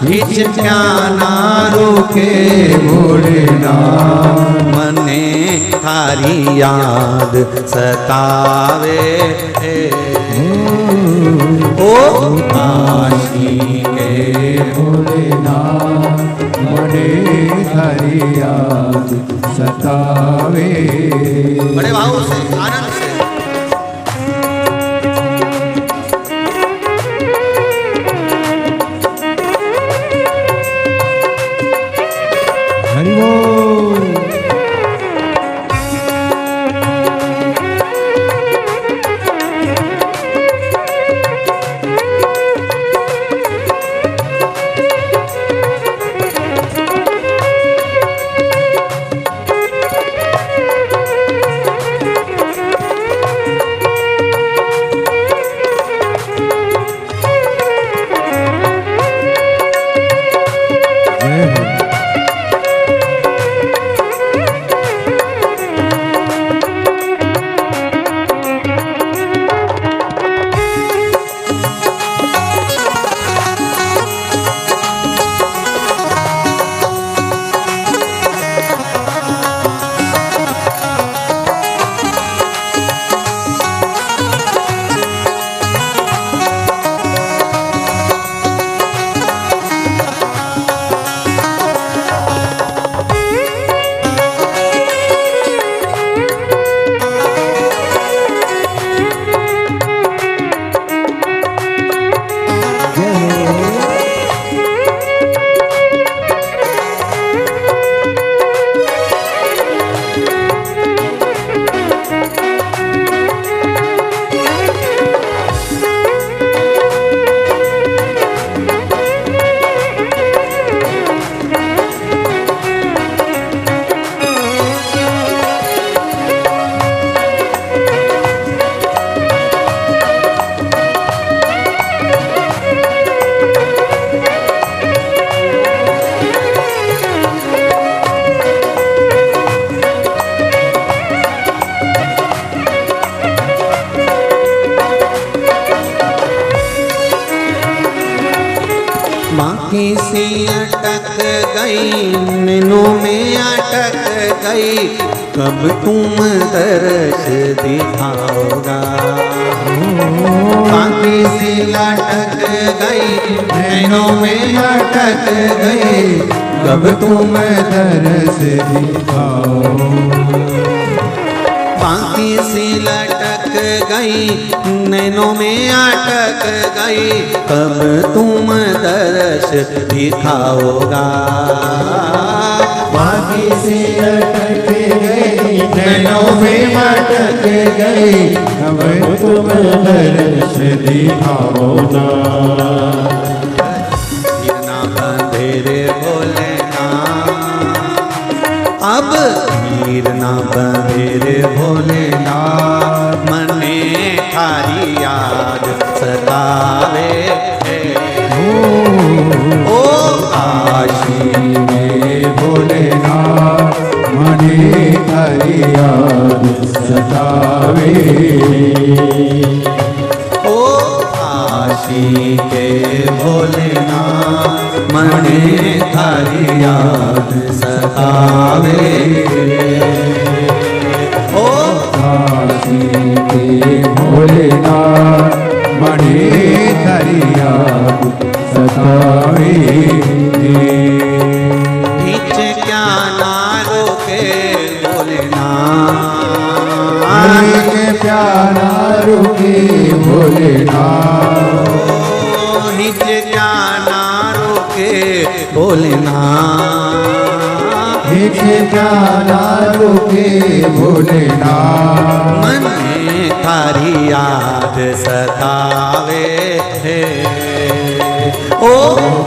S1: हिच क्या ना रोके भोलेनाथ, मने थारी याद सतावे ओ काशी के
S2: भोलेनाथ, मने थारी याद सतावे।
S1: बड़े भाव से, आनंद से। आँखें सी अटक गई, नैनों में अटक गई, कब तुम दर्श दिखाओगा। आँखें सी लटक गई, नैनों में अटक गई,
S2: कब तुम दर्श दिखाओ।
S1: बाकी सी लटक गई, नैनों में अटक गई, कब तुम दर्श दिखाओगा।
S2: बाकी सी अटक गई, नैनों में अटक गई, कब तुम दर्श दिखाओगा।
S1: गिरना बंधेरे बोले ना, अब हीर ना बंधेरे भोले ना, मने थारी याद सतावे। ओ
S2: काशी में भोलेनाथ, मने थारी याद सतावे।
S1: ओ काशी के भोलेनाथ, मने थारी याद सतावे। ओ
S2: काशी के भोलेनाथ, मने थारी याद सतावे।
S1: खींच क्या ना रोके भोलेनाथ,
S2: एक प्यारा रुके भोलेनाथ।
S1: खींच क्या ना रोके भोलेनाथ,
S2: एक प्यारा रुके भोलेनाथ।
S1: मन में थारी याद सतावे। ओ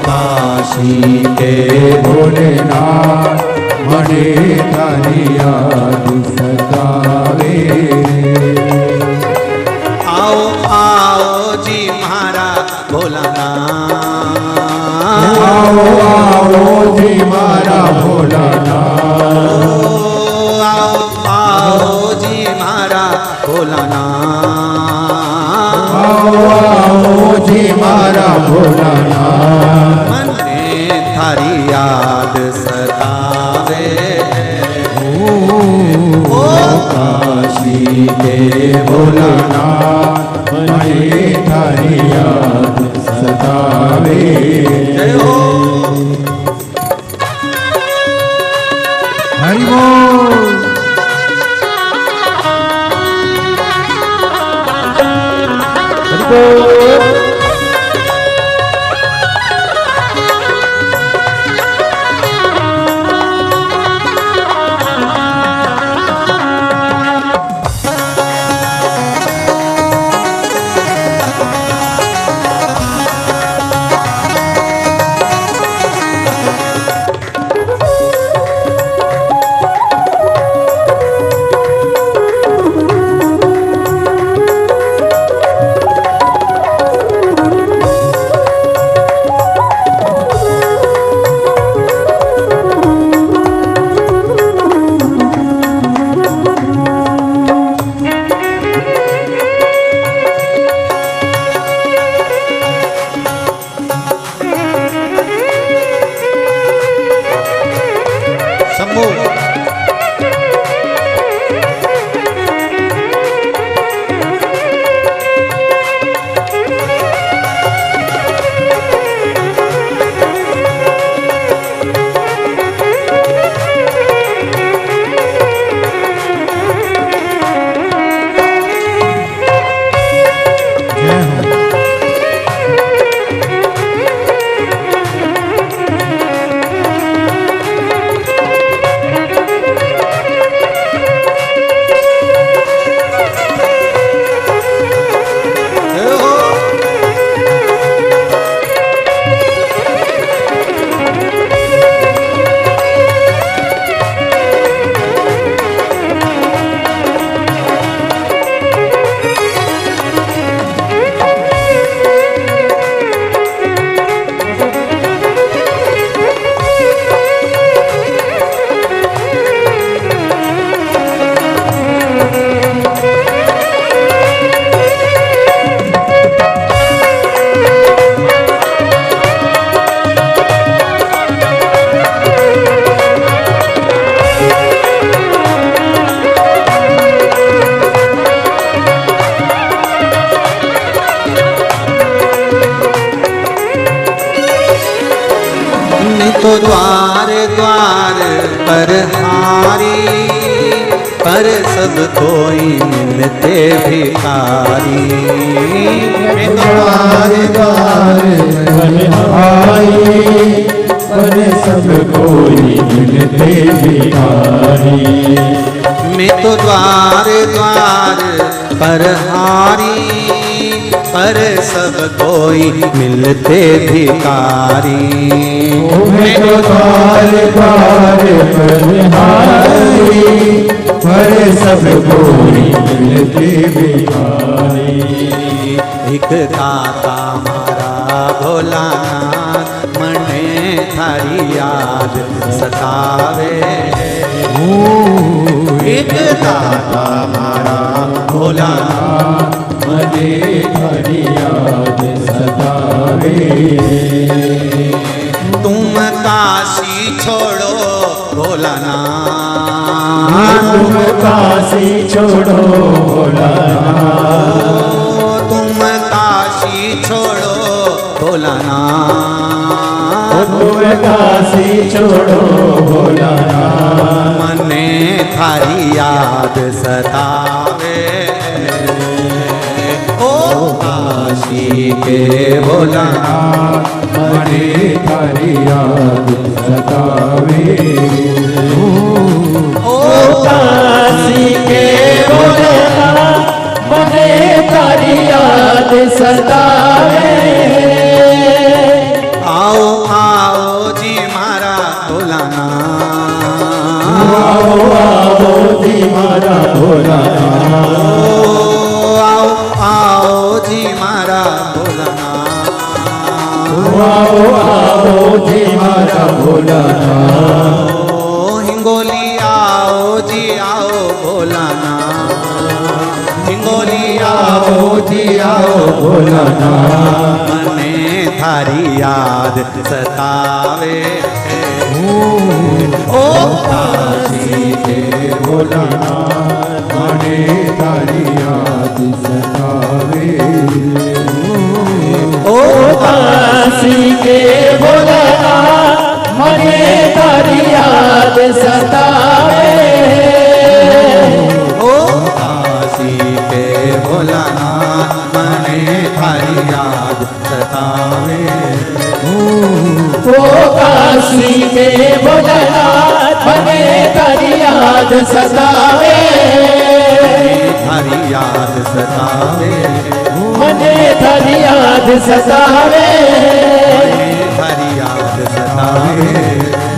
S2: काशी के भोलेनाथ, मने थारी याद सतावे।
S1: आओ आओ जी म्हारा भोलानाथ,
S2: आओ आओ जी मारा भोलानाथ।
S1: आओ आओ जी म्हारा भोलानाथ,
S2: आओ आओ जी मारा भोलानाथ।
S1: मन में थारी याद सतावे।
S2: ओ काशी के भोलानाथ, मने थारी याद सतावे।
S1: जय हो।
S2: हरि बोल। हरि बोल।
S1: तो द्वार द्वार पर हारी, पर सब कोई मिलते भिखारी। मैं तो
S2: द्वार द्वार पर हारी, पर सब कोई मिलते भिखारी।
S1: मैं तो द्वार द्वार पर हारी, पर सब कोई मिलते भिखारी।
S2: मैं तो द्वार द्वार पर हारी, पर सब कोई मिलते भिखारी।
S1: एक दाता मारा भोलानाथ, मने थारी याद सतावे। एक दाता मारा भोलानाथ,
S2: मने थारी याद सतावे।
S1: तुम काशी छोड़ो भोलानाथ,
S2: तुम काशी छोड़ो भोलानाथ,
S1: तुम काशी छोड़ो भोलानाथ।
S2: तुम काशी छोड़ो भोलानाथ।
S1: मने थारी याद सतावे। ओ काशी के भोलानाथ,
S2: मने थारी याद सतावे।
S1: ओ
S2: काशी के भोलेनाथ, मने थारी याद सतावे।
S1: आओ आओ जी मारा भोलानाथ,
S2: आओ आओ जी मारा भोलानाथ,
S1: आओ आओ जी मारा भोलानाथ।
S2: आओ आओ जी मारा भोलानाथ।
S1: हिंगोली आओ जी आओ भोलानाथ, हिंगोली आओ
S2: जी आओ भोलानाथ।
S1: मने थारी याद सतावे। ओ
S2: काशी के भोलानाथ, मने थारी याद सतावे।
S1: ओ
S2: काशी के भोलानाथ, मने थारी याद सतावे।
S1: ओ काशी के भोलानाथ, मने थारी याद सतावे।
S2: ओ काशी के भोलानाथ, मने थारी याद सतावे।
S1: थारी याद सतावे,
S2: मने थारी याद सतावे।
S1: थारी याद सतावे।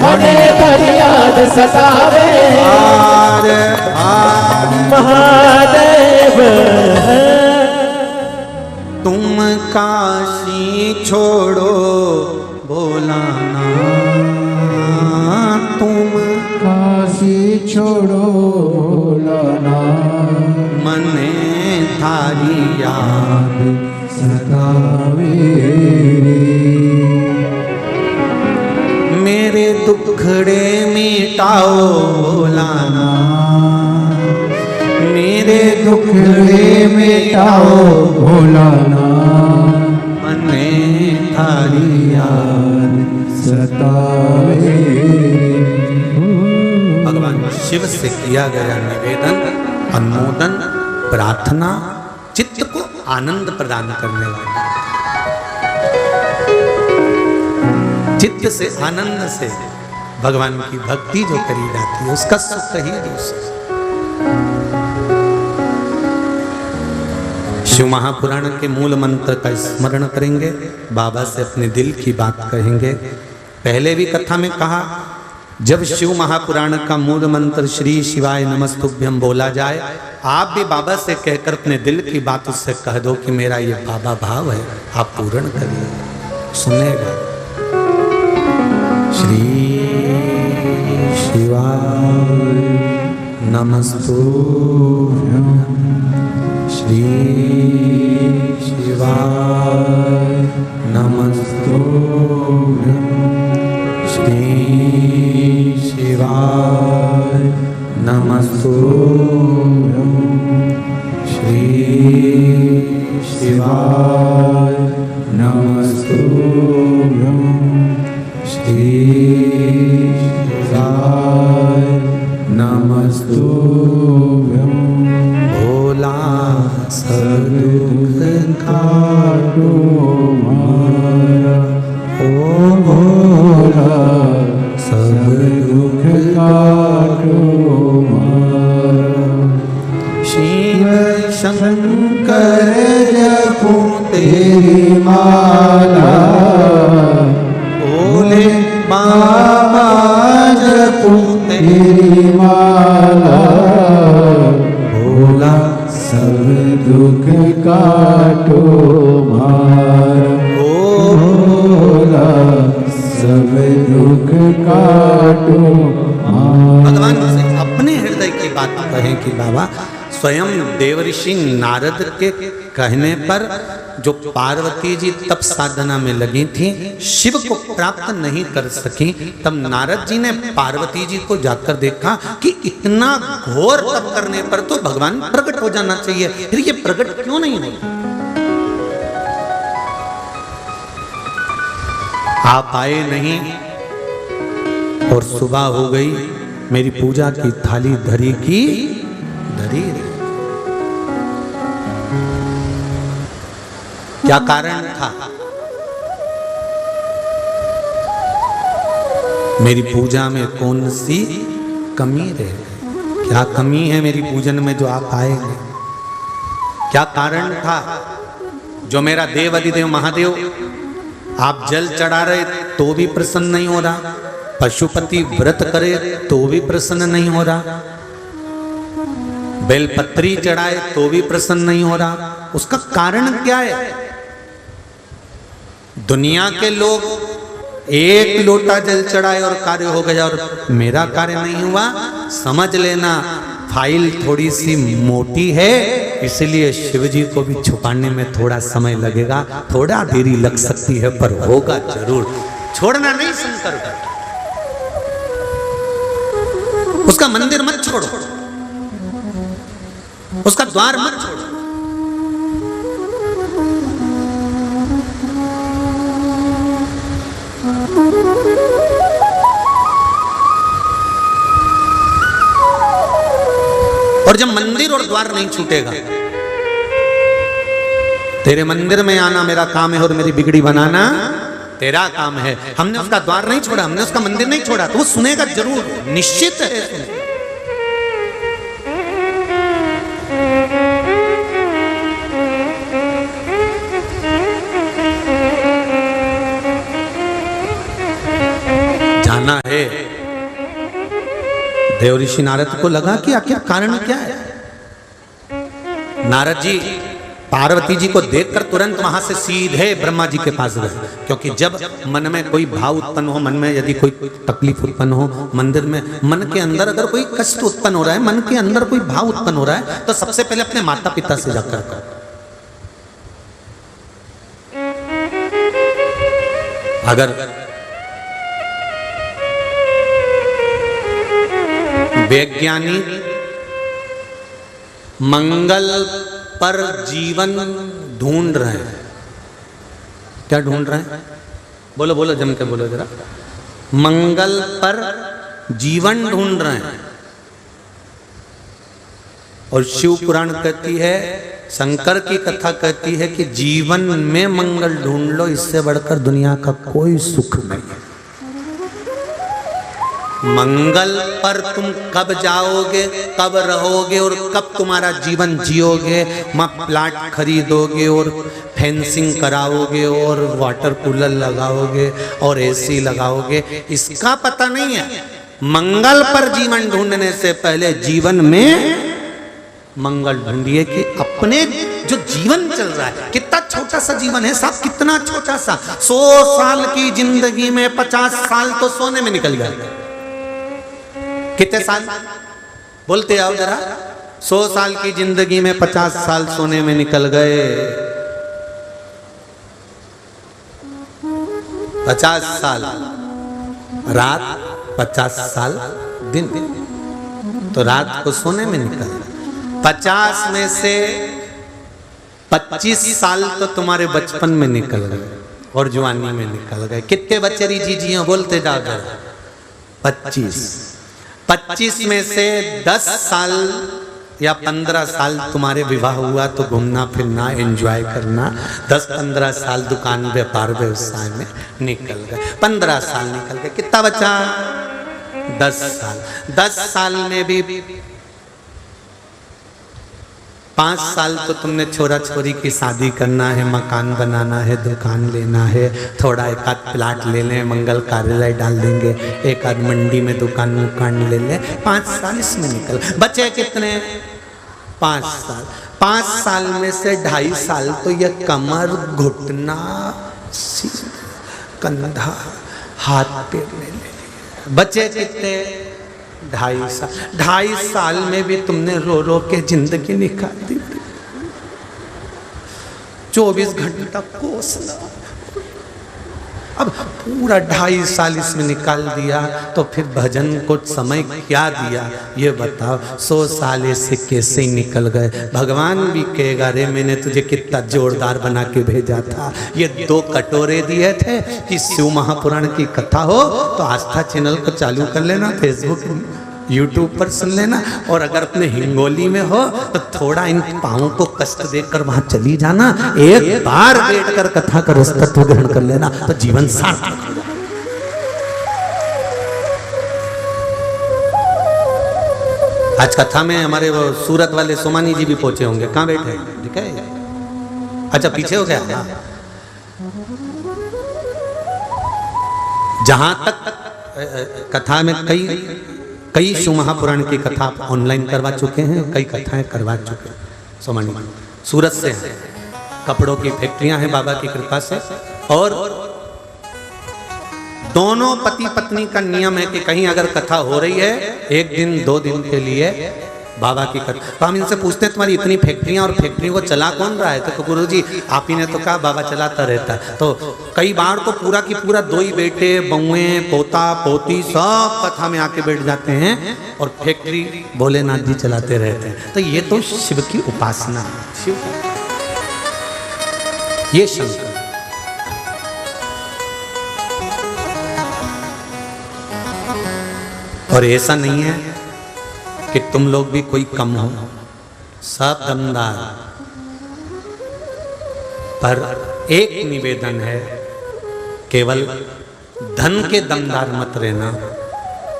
S2: मने थारी याद सतावे।
S1: आर आर
S2: महादेव
S1: तुम काशी छोड़ो भोलानाथ, तुम
S2: काशी छोड़ो भोलानाथ,
S1: मने थारी याद
S2: सतावे।
S1: मेरे दुखड़े मिटाओ भोलानाथ, मेरे दुखड़े मिटाओ
S2: भोलानाथ,
S1: मने थारी याद
S2: सतावे।
S1: भगवान शिव से किया गया निवेदन, अनुमोदन, प्रार्थना चित्त को आनंद प्रदान करने वाली, चित्त से आनंद से भगवान की भक्ति जो करी जाती है उसका सुख ही दूसरा। शिव महापुराण के मूल मंत्र का स्मरण करेंगे, बाबा से अपने दिल की बात कहेंगे। पहले भी कथा में कहा, जब शिव महापुराण का मूल मंत्र श्री शिवाय नमस्तुभ्यम बोला जाए, आप भी बाबा से कहकर अपने दिल की बात उससे कह दो कि मेरा ये बाबा भाव है, आप पूर्ण करिए, सुनेगा। श्री शिवाय नमस्तुभ्यम, श्री शिवाय नमस्तुभ्यम, श्री शिवाय नमस्तुभ्यम, श्री शिवाय नमस्तुभ्यम, श्री
S2: दुख काटो मारा, ओ भोला सब दुख काटो मारा।
S1: शिव
S2: शंकर जपो तेरी माला,
S1: भोले बाबा
S2: जपो तेरी माला, भोला सब दुख काटो मारा, ओ भोला सब दुख काटो मारा।
S1: भगवान से अपने हृदय की बात कहें कि बाबा स्वयं देवऋषि नारद के कहने पर जो पार्वती जी तप साधना में लगी थी, शिव को प्राप्त नहीं कर सकी, तब नारद जी ने पार्वती जी को जाकर देखा कि इतना घोर तप करने पर तो भगवान प्रकट हो जाना चाहिए, फिर ये प्रकट क्यों नहीं हो? आप आए नहीं और सुबह हो गई, मेरी पूजा की थाली धरी की धरी। क्या कारण था? मेरी पूजा में कौन सी कमी रह गई? क्या कमी है मेरी पूजन में जो आप आए नहीं? क्या कारण था? जो मेरा देव अधिदेव महादेव आप जल चढ़ा रहे तो भी प्रसन्न नहीं हो रहा, पशुपति व्रत करे तो भी प्रसन्न नहीं हो रहा, बेलपत्री चढ़ाए तो भी प्रसन्न नहीं हो रहा। उसका कारण क्या है? दुनिया के लोग एक लोटा जल चढ़ाए और कार्य हो गया और मेरा कार्य नहीं हुआ, समझ लेना फाइल थोड़ी सी मोटी है, इसलिए शिव जी को भी छुपाने में थोड़ा समय लगेगा, थोड़ा देरी लग सकती है पर होगा जरूर। छोड़ना नहीं शंकर का, उसका मंदिर मत छोड़ो, उसका द्वार मत छोड़ो। और जब मंदिर और द्वार नहीं छूटेगा, तेरे मंदिर में आना मेरा काम है और मेरी बिगड़ी बनाना तेरा काम है। हमने उसका द्वार नहीं छोड़ा, हमने उसका मंदिर नहीं छोड़ा, तो वो सुनेगा जरूर, निश्चित है सुनेगा। जाना है। देवऋषि नारद को लगा कि आखिर कारण क्या है। नारद जी पार्वती जी को देखकर तुरंत वहां से सीधे ब्रह्मा जी के पास गए, क्योंकि जब मन में कोई भाव उत्पन्न हो, मन में यदि कोई तकलीफ उत्पन्न हो, मंदिर में मन के अंदर अगर कोई कष्ट उत्पन्न हो रहा है, मन के अंदर कोई भाव उत्पन्न हो रहा है, तो सबसे पहले अपने माता पिता से जाकर करो। अगर वैज्ञानिक मंगल पर जीवन ढूंढ रहे हैं, क्या ढूंढ रहे हैं? बोलो बोलो, जम के बोलो जरा। मंगल पर जीवन ढूंढ रहे हैं। और शिव पुराण कहती है, शंकर की कथा कहती है कि जीवन में मंगल ढूंढ लो, इससे बढ़कर दुनिया का कोई सुख नहीं है। मंगल पर तुम कब जाओगे, कब रहोगे और कब तुम्हारा जीवन जियोगे, वहाँ प्लाट खरीदोगे और फेंसिंग कराओगे और वाटर कूलर लगाओगे और एसी लगाओगे, इसका पता नहीं है। मंगल पर जीवन ढूंढने से पहले जीवन में मंगल ढूंढिए कि अपने जो जीवन चल रहा है, कितना छोटा सा जीवन है साहब, कितना छोटा सा। 100 साल की जिंदगी में 50 साल तो सोने में निकल गए। कितने साल बोलते आओ जरा? 100 साल की जिंदगी में 50 साल सोने में निकल गए। 50 साल रात, 50 साल दिन, तो रात को सोने में निकल गए। 50 में से 25 साल तो तुम्हारे बचपन में निकल गए और जवानी में निकल गए। कितने बच्चे जी बोलते जाओ जरा? 25 में से 10 साल या 15 साल तुम्हारे विवाह हुआ तो घूमना फिरना एंजॉय करना, 10-15 साल दुकान व्यापार व्यवसाय में निकल गए, 15 साल निकल गए, कितना बचा? 10 साल। 10 साल में भी 5 साल तो तुमने छोरा छोरी की शादी करना है, मकान बनाना है, दुकान लेना है, थोड़ा एक आध प्लाट ले लें, मंगल कार्यालय डाल देंगे, एक आध मंडी में दुकान ले लें, 5 साल इसमें निकल। बचे कितने? 5 साल। 5 साल में से 2.5 साल तो ये कमर, घुटना, कंधा, हाथ पैर ले ले। बचे कितने? 2.5 साल। 2.5 साल में भी तुमने रो रो के जिंदगी निकाल दी। 24 घंटा कोसना। अब पूरा 2.5 साल इसमें निकाल दिया तो फिर भजन को समय क्या दिया ये बताओ। 100 साल ऐसे कैसे ही निकल गए। भगवान भी कहेगा रे मैंने तुझे कितना जोरदार बना के भेजा था। ये 2 कटोरे दिए थे कि शिव महापुराण की कथा हो तो आस्था चैनल को चालू कर लेना, फेसबुक यूट्यूब पर सुन लेना, और अगर अपने हिंगोली में हो तो थोड़ा इन पाँवों को कष्ट देकर वहां चली जाना, एक बार बैठकर कथा का रस तत्व ग्रहण कर लेना तो जीवन सार्थक हो जाए। आज कथा में हमारे वो सूरत वाले सोमानी जी भी पहुंचे होंगे, कहाँ बैठे? ठीक है, अच्छा पीछे हो गया। जहां तक कथा में कई शिव महापुराण की कथा ऑनलाइन करवा चुके हैं, कई कथाएं करवा चुके हैं। सोमानी सूरत से हैं, कपड़ों की फैक्ट्रियां हैं बाबा की कृपा से, और दोनों पति पत्नी का नियम है कि कहीं अगर कथा हो रही है 1 दिन 2 दिन के लिए बाबा की कथा, तो हम इनसे पूछते हैं तुम्हारी इतनी फैक्ट्रियां और फैक्ट्री को चला कौन रहा है? तो गुरु जी आप ही ने तो कहा बाबा चलाता रहता है। तो कई बार तो पूरा की पूरा 2 ही बेटे, बहुए, पोता पोती सब कथा में आके बैठ जाते हैं और फैक्ट्री भोलेनाथ जी चलाते रहते हैं। तो ये तो शिव की उपासना है, शिव ये शंकर। और ऐसा नहीं है कि तुम लोग भी कोई कम हो, सब दमदार। पर एक निवेदन है, केवल धन के दमदार मत रहना,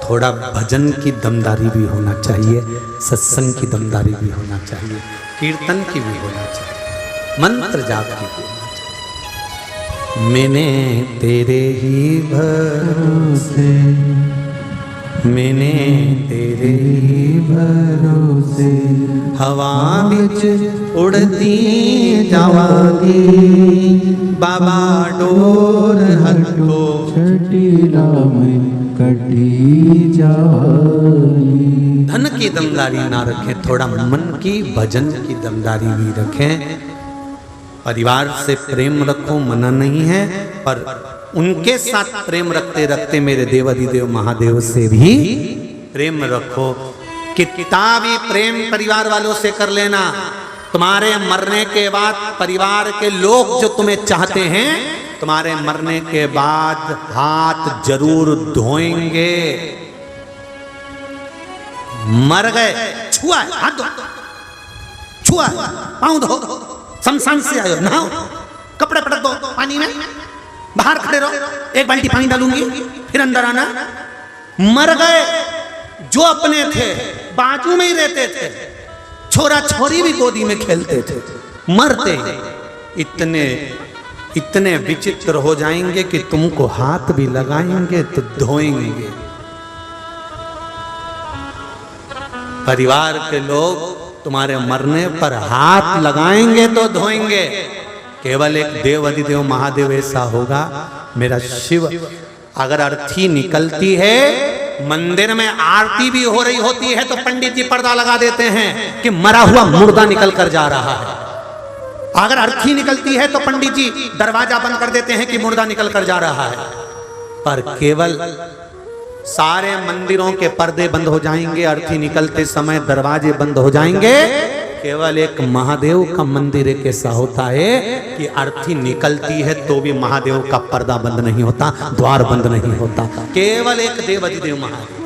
S1: थोड़ा भजन की दमदारी भी होना चाहिए, सत्संग की दमदारी भी होना चाहिए, कीर्तन की भी होना चाहिए, मंत्र जाप की भी होना चाहिए। मैंने तेरे ही भरोसे, मैंने तेरे ही भरोसे हवा बिच उड़ती जावागी, बाबा डोर हटो
S2: छटीला में कटी जावागी।
S1: धन की दमदारी ना रखें, थोड़ा मन की भजन की दमदारी भी रखें। परिवार से प्रेम रखो, मना नहीं है, पर उनके साथ प्रेम रखते रखते मेरे देवाधिदेव महादेव से भी प्रेम रखो। कितना भी प्रेम परिवार वालों से कर लेना, तुम्हारे मरने के बाद परिवार के लोग जो तुम्हें चाहते हैं, तुम्हारे मरने के बाद हाथ जरूर धोएंगे। मर गए, छुआ हाथ धो, छुआ पाँव धो, शमशान से आयो नहाओ, कपड़े पटक दो पानी में, बाहर खड़े रहो, 1 बाल्टी पानी डालूंगी, फिर अंदर आना। मर गए, जो अपने थे बाजू में ही रहते थे, छोरा छोरी भी गोदी में खेलते थे, मरते इतने विचित्र हो जाएंगे कि तुमको हाथ भी लगाएंगे तो धोएंगे। परिवार के लोग तुम्हारे मरने पर हाथ लगाएंगे तो धोएंगे। केवल एक देव अधिदेव महादेव ऐसा होगा, मेरा शिव। अगर अर्थी निकलती है, मंदिर में आरती भी हो रही होती है तो पंडित जी पर्दा लगा देते हैं कि मरा हुआ मुर्दा निकल कर जा रहा है। अगर अर्थी निकलती है तो पंडित जी दरवाजा बंद कर देते हैं कि मुर्दा निकल कर जा रहा है। पर केवल सारे मंदिरों के पर्दे बंद हो जाएंगे, अर्थी निकलते समय दरवाजे बंद हो जाएंगे। केवल एक महादेव का मंदिर एक ऐसा होता है कि अर्थी निकलती है तो भी महादेव का पर्दा बंद नहीं होता, द्वार बंद नहीं होता। केवल एक देव अधिदेव महादेव।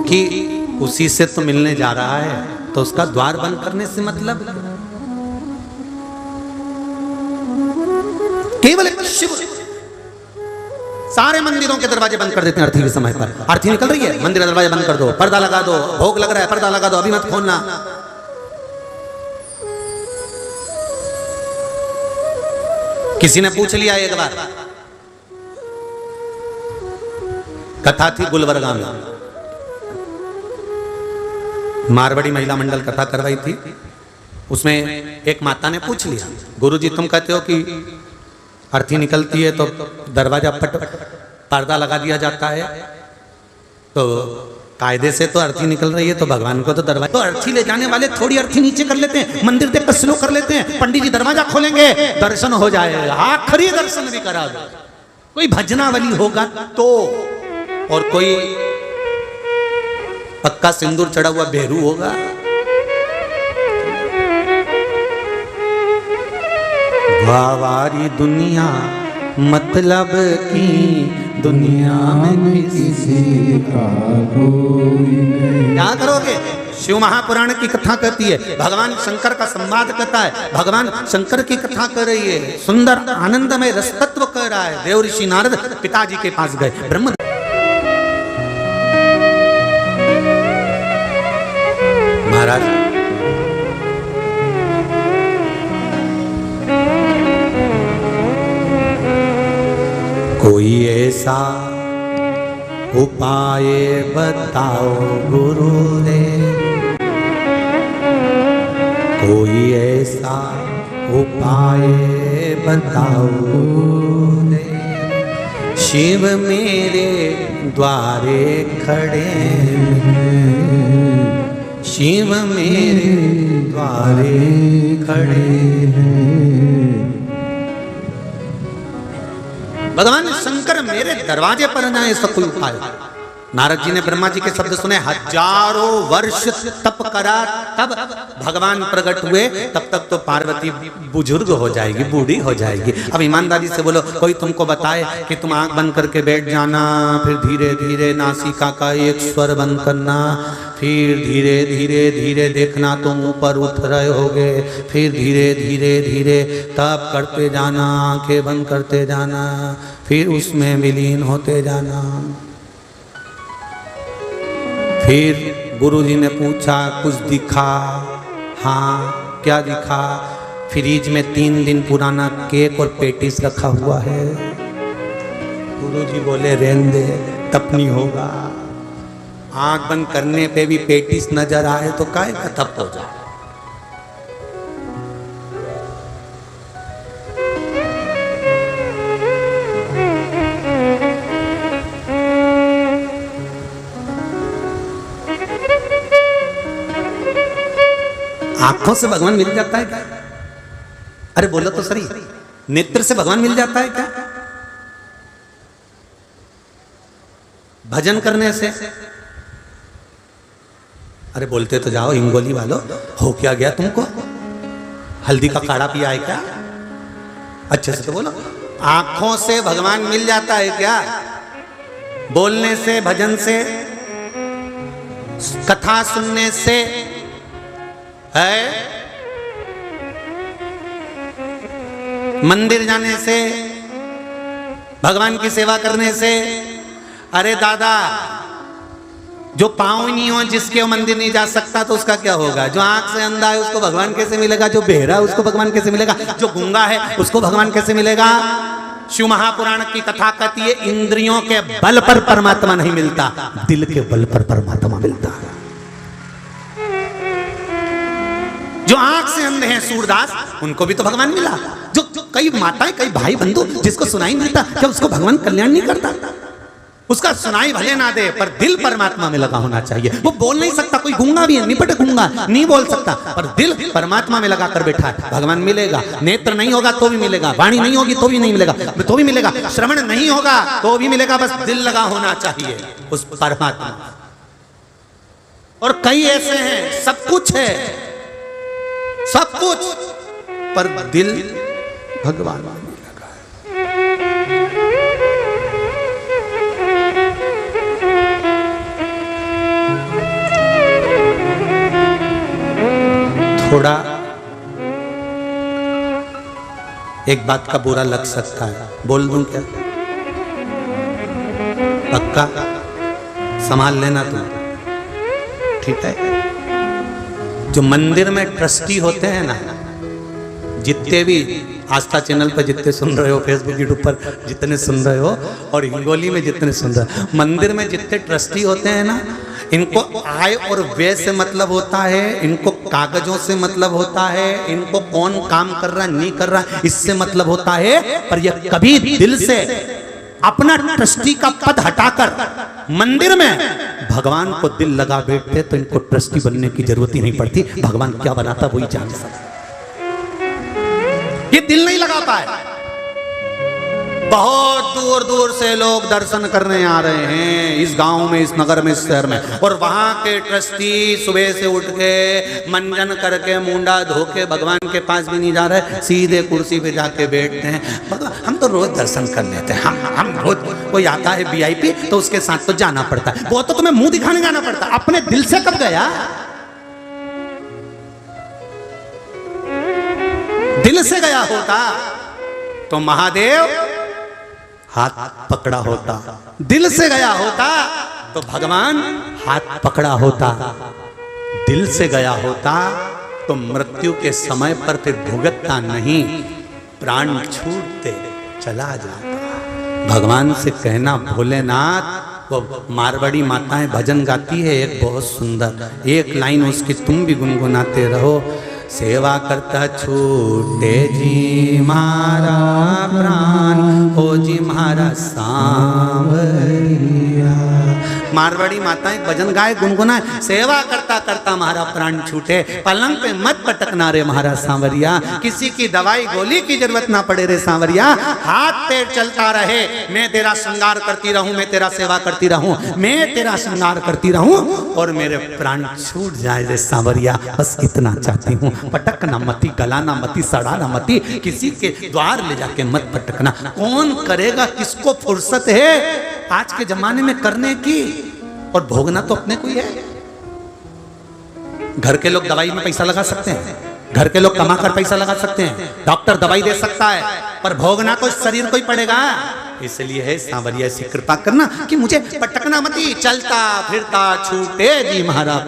S1: क्योंकि उसी से तो मिलने जा रहा है, तो उसका द्वार बंद करने से मतलब केवल एक शिव। सारे मंदिरों के दरवाजे बंद कर देते हैं अर्थी के समय पर। अर्थी निकल रही है, मंदिर का दरवाजा बंद कर दो, पर्दा लगा दो, भोग लग रहा है पर्दा लगा दो, अभी मत खोलना। किसी ने पूछ लिया एक बार, कथा थी गुलबर्गा में, मारवाड़ी महिला मंडल कथा करवाई थी। उसमें एक माता ने पूछ लिया, गुरुजी तुम कहते हो कि अर्थी निकलती है तो दरवाजा पर्दा लगा दिया जाता है, तो कायदे से तो अर्थी निकल रही है, तो भगवान को तो दरवाजा, तो अर्थी ले जाने वाले थोड़ी अर्थी नीचे कर लेते हैं, मंदिर देख कर स्लो कर लेते हैं, पंडित जी दरवाजा खोलेंगे दर्शन हो जाएगा, आखिरी दर्शन भी करा दो। कोई भजनावली होगा तो, और कोई पक्का सिंदूर चढ़ा हुआ बेरू होगा। वावारी दुनिया मतलब की दुनिया में
S2: किसी का कोई नहीं।
S1: क्या करोगे? शिव महापुराण की कथा कहती है, भगवान शंकर का संवाद कहता है, भगवान शंकर की कथा कर रही है, सुंदर आनंदमय रसतत्व कह रहा है। देव ऋषि नारद पिताजी के पास गए, ब्रह्म महाराज कोई ऐसा उपाय बताओ गुरु रे, कोई ऐसा उपाय बताओ गुरु रे, शिव मेरे द्वारे खड़े हैं, शिव मेरे द्वारे खड़े हैं। भगवान शंकर मेरे दरवाजे पर न ऐसा कोई उपाय। नारद जी ने ब्रह्मा जी के शब्द सुने, हजारों वर्ष तप करा तब भगवान प्रकट हुए, तब तक तो पार्वती बुजुर्ग हो जाएगी, बूढ़ी हो जाएगी। अब ईमानदारी से बोलो, कोई तुमको बताए कि तुम आंख बंद करके बैठ जाना, फिर धीरे धीरे नासिका का एक स्वर बंद करना, फिर धीरे धीरे धीरे देखना तुम ऊपर उठ रहे होगे, फिर धीरे धीरे धीरे तप करते जाना, आंखें बंद करते जाना, फिर उसमें विलीन होते जाना। फिर गुरुजी ने पूछा कुछ दिखा? हाँ, क्या दिखा? फ्रिज में 3 दिन पुराना केक और पेटिस रखा हुआ है। गुरुजी बोले रहने दे, तप नहीं होगा। आंख बंद करने पे भी पेटिस नजर आए तो काहे का तप हो जाए। आंखों से भगवान मिल जाता है क्या? अरे बोलो तो सही, नेत्र से भगवान मिल जाता है क्या? भजन करने से? अरे बोलते तो जाओ हिंगोली वालों, हो क्या गया तुमको? हल्दी का काढ़ा पिया है क्या? अच्छे से तो बोलो। आंखों से भगवान मिल जाता है क्या? बोलने से, भजन से, कथा सुनने से है, मंदिर जाने से, भगवान की सेवा करने से? अरे दादा, जो पांव नहीं हो, जिसके वो मंदिर नहीं जा सकता, तो उसका क्या होगा? जो आंख से अंधा है उसको भगवान कैसे मिलेगा? जो बहरा है उसको भगवान कैसे मिलेगा? जो गूंगा है उसको भगवान कैसे मिलेगा? शिव महापुराण की कथा कहती है, इंद्रियों के बल पर परमात्मा नहीं मिलता, दिल के बल पर परमात्मा मिलता है। जो आंख से अंधे हैं सूरदास, उनको भी तो भगवान मिला। जो कई माताएं, कई भाई बंधु जिसको सुनाई मिलता, क्या उसको भगवान कल्याण नहीं करता? उसका सुनाई भले ना दे, पर दिल परमात्मा में लगा होना चाहिए। वो बोल नहीं सकता, कोई गूंगा भी है, निपट गूंगा, नहीं बोल सकता, पर दिल परमात्मा में लगा कर बैठा है, भगवान मिलेगा। नेत्र नहीं होगा तो भी मिलेगा, वाणी नहीं होगी तो भी नहीं मिलेगा, तो भी मिलेगा, श्रवण नहीं होगा तो भी मिलेगा, बस दिल लगा होना चाहिए उस परमात्मा। और कई ऐसे हैं, सब कुछ है, सब कुछ, पर दिल भगवान में लगा है। थोड़ा एक बात का बुरा लग सकता है, बोल दूं क्या? पक्का संभाल लेना तुम, ठीक है? जो मंदिर में ट्रस्टी होते हैं ना, जितने भी आस्था चैनल पर जितने सुन रहे हो, फेसबुक यूट्यूब पर जितने सुन रहे हो, और हिंगोली में जितने सुन रहे हो, मंदिर में जितने ट्रस्टी होते हैं ना, इनको आय और व्यय से मतलब होता है, इनको कागजों से मतलब होता है, इनको कौन काम कर रहा है नहीं कर रहा है इससे मतलब होता है, पर यह कभी दिल से अपना ट्रस्टी का पद हटाकर मंदिर में भगवान को दिल लगा बैठते तो इनको ट्रस्टी बनने की जरूरत ही नहीं पड़ती। भगवान क्या बनाता वही जान सकता, ये दिल नहीं लगाता है। बहुत दूर दूर से लोग दर्शन करने आ रहे हैं इस गांव में, इस नगर में, इस शहर में, और वहां के ट्रस्टी सुबह से उठ के मंजन करके मुंडा धो के भगवान के पास भी नहीं जा रहे, सीधे कुर्सी पे जाके बैठते हैं। भगवान हम तो रोज दर्शन कर लेते हैं, हम रोज, कोई आता है वीआईपी तो उसके साथ तो जाना पड़ता है, वो तो तुम्हें मुंह दिखाने जाना पड़ता है, अपने दिल से कब गया? दिल से गया होता तो महादेव हाथ पकड़ा होता, दिल से गया होता तो भगवान हाथ पकड़ा होता, दिल से गया होता तो मृत्यु के समय पर फिर भुगतता नहीं, प्राण छूटते चला जाता। भगवान से कहना भोलेनाथ, वो मारवाड़ी माताएं भजन गाती है एक बहुत सुंदर, एक लाइन उसकी तुम भी गुनगुनाते रहो, सेवा करता छूटे जी मारा प्राण, ओ जी मारा सांवरिया। मारवाड़ी माताएं भजन गाए गुनगुनाए, सेवा करता करता मारा प्राण छूटे, पलंग पे मत पटकना रे मारा सांवरिया, किसी की दवाई गोली की जरूरत ना पड़े रे सांवरिया, हाथ पैर चलता रहे, मैं तेरा श्रृंगार करती रहूं, मैं तेरा सेवा करती रहूं, मैं तेरा श्रृंगार करती रहूं और मेरे प्राण छूट जाए रे सांवरिया, बस इतना चाहती हूँ। पटकना मती, गलाना मती, सड़ाना मती, किसी के द्वार ले जाके मत पटकना। कौन करेगा, किसको फुर्सत है आज के जमाने में करने की, और भोगना तो अपने को ही है। घर के लोग दवाई में पैसा लगा सकते हैं, घर के लोग कमाकर पैसा लगा सकते हैं, डॉक्टर दवाई दे सकता है, पर भोगना तो शरीर को ही पड़ेगा। इसलिए है सांवरिया ऐसी कृपा करना कि मुझे पटकना मती, चलता फिरता छूटे जी महाराज,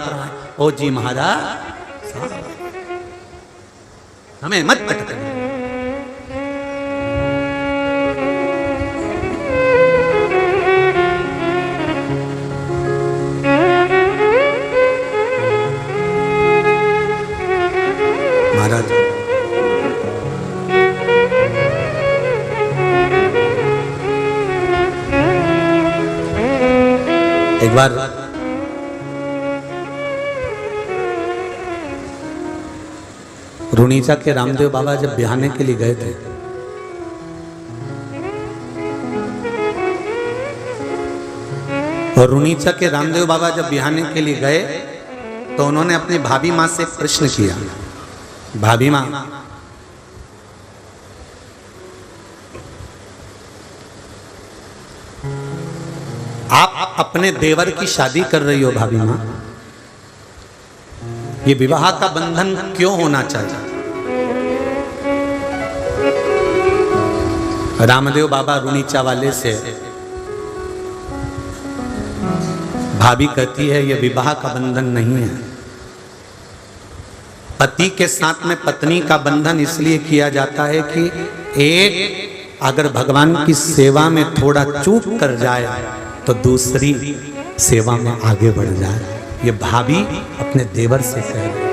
S1: ओ जी महाराज हमें मत पटकना। महाराज एक बार रुणीचा के रामदेव बाबा जब बिहाने के लिए गए थे, और रुणीचा के रामदेव बाबा जब बिहाने के लिए गए तो उन्होंने अपनी भाभी माँ से प्रश्न किया, भाभी माँ आप अपने देवर की शादी कर रही हो, भाभी माँ ये विवाह का बंधन क्यों होना चाहिए? रामदेव बाबा रुणीचा वाले से भाभी कहती है ये विवाह का बंधन नहीं है, पति के साथ में पत्नी का बंधन इसलिए किया जाता है कि एक अगर भगवान की सेवा में थोड़ा चूक कर जाए तो दूसरी सेवा में आगे बढ़ जाए। ये भाभी अपने देवर से कह रही।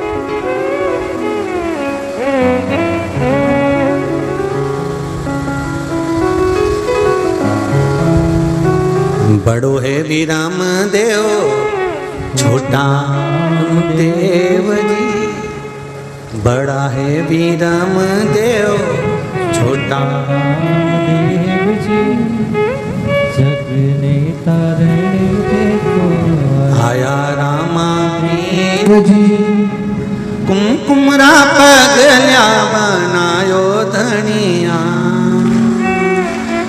S1: बड़ो है भी राम देव, छोटा देव जी, बड़ा है भी राम देव, छोटा देव जी, जग ने तारने देखो आया रामा देव जी, कुमकुमरा पगल्या बनायो धनिया,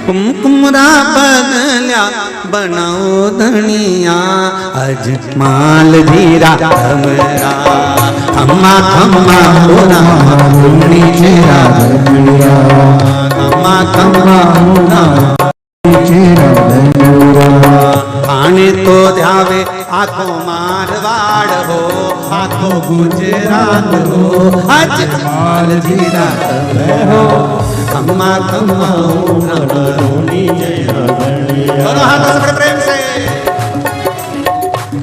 S1: कुमकुमरा पगल्या बनाओ धनिया, अजमाल जीरा हमरा खम्मा खम्मा हो रामा
S2: धूनी चेरा धनिया
S1: खम्मा खम्मा हो रामा
S2: चेरा धनिया
S1: आने तो ध्यावे आखो मारवाड़ हो आखो गुजरात हो अजमाल जीरा हो खम्मा खम्मा हो रामा
S2: धूनी चेरा धनिया
S1: दोनों हाथों से बड़े प्रेम से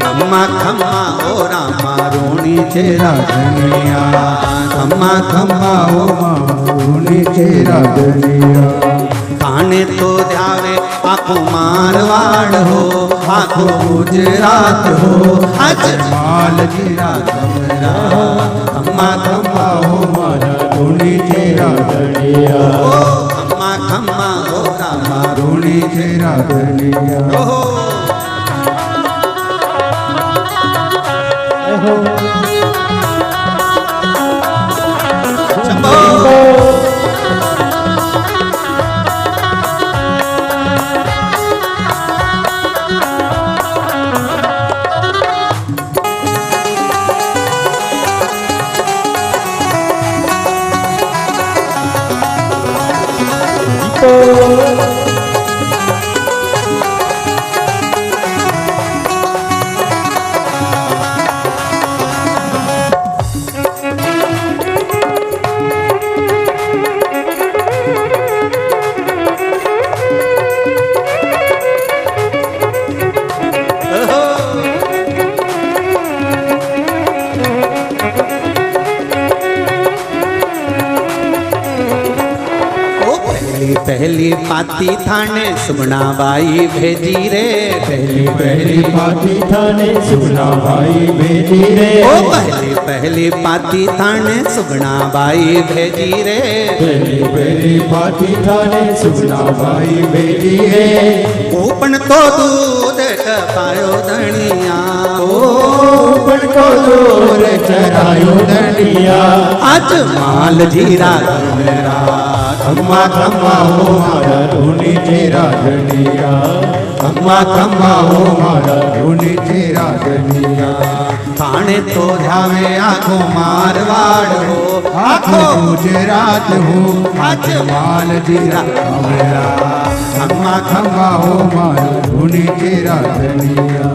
S1: खम्मा खम्मा हो रामा रोणी
S2: चेरा धनिया खम्मा खम्मा हो धूनी चेरा धनिया
S1: खाने तो ध्यावे आखो मारवाड़ हो आखो गुजरात हो
S2: अजमाल जीरा धनिया खम्मा खम्मा हो मारा धूनी चेरा धनिया
S1: खम्मा खम्मा हो रामा
S2: धूनी चेरा धनिया
S1: पहली पाती थाने सुगना बाई भेजी रे
S2: पहली पहली पाती थाने सुगना भाई भेजी रे
S1: ओ पहली पाती थाने सुगना बाई भेजी रे
S2: पहली पहली पाती थाने सुगना भाई भेजी रे
S1: ऊपन तो दूध पायो धनिया
S2: ऊपन को दूर चरायो धनिया
S1: आज माल जीरा
S2: मेरा खम्मा खम्मा हो मारा धूनी चेरा धनिया खम्मा खम्मा हो मारा धूनी चेरा धनिया
S1: थाने तो ध्यावे आखो मारवाड़ हो
S2: आखो गुजरात हो अजमाल जीरा मेरा खम्मा खम्मा हो मारा धूनी चेरा धनिया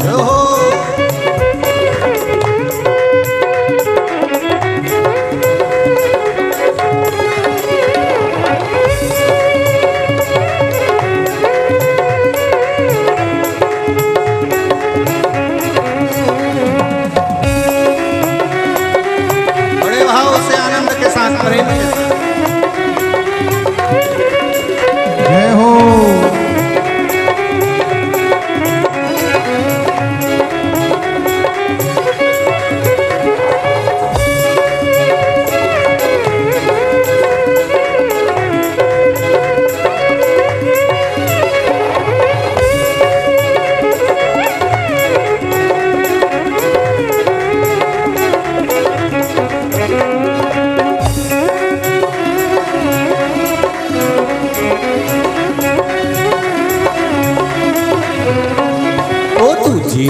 S1: बड़े भाव से आनंद के साथ प्रेम के साथ
S2: जय हो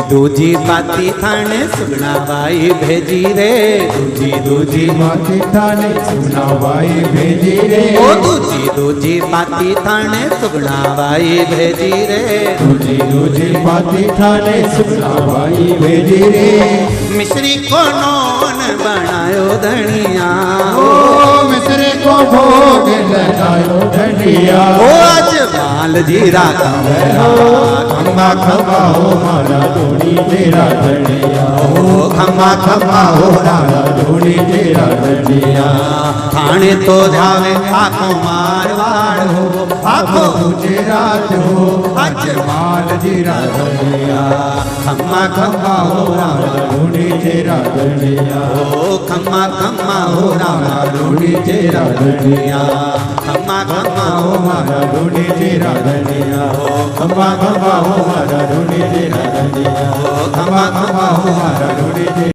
S1: दूजी पाती थाने सुगना बाई भेजी रे
S2: दूजी माती थाने सुगना भाई भेजी रे
S1: ओ दूजी पाती थाने सुगना बाई भेजी रे
S2: दूजी पाती थाने सुगना भाई भेजी रे
S1: मिश्री को नौन बनायो धनिया
S2: ओ मिसरे को भोग लगायो धनिया
S1: ओ आज माल जीरा का
S2: खम्मा खम्मा हो मारा धूनी तेरा धनिया
S1: ओ खम्मा खम्मा हो
S2: मारा धूनी तेरा धनिया
S1: थाने तो ध्यावे आखो मारवाड़ हो आखो
S2: गुजरात हो अजमाल जीरा धनिया
S1: खम्मा खम्मा हो
S2: मारा धूनी तेरा धनिया
S1: ओ खम्मा खम्मा हो
S2: मारा धूनी तेरा धनिया
S1: खम्मा खम्मा हो
S2: हो मारा धूनी तेरा धनिया खम्मा खम्मा हो मारा धूनी तेरा धनिया खम्मा खम्मा हो मारा धूनी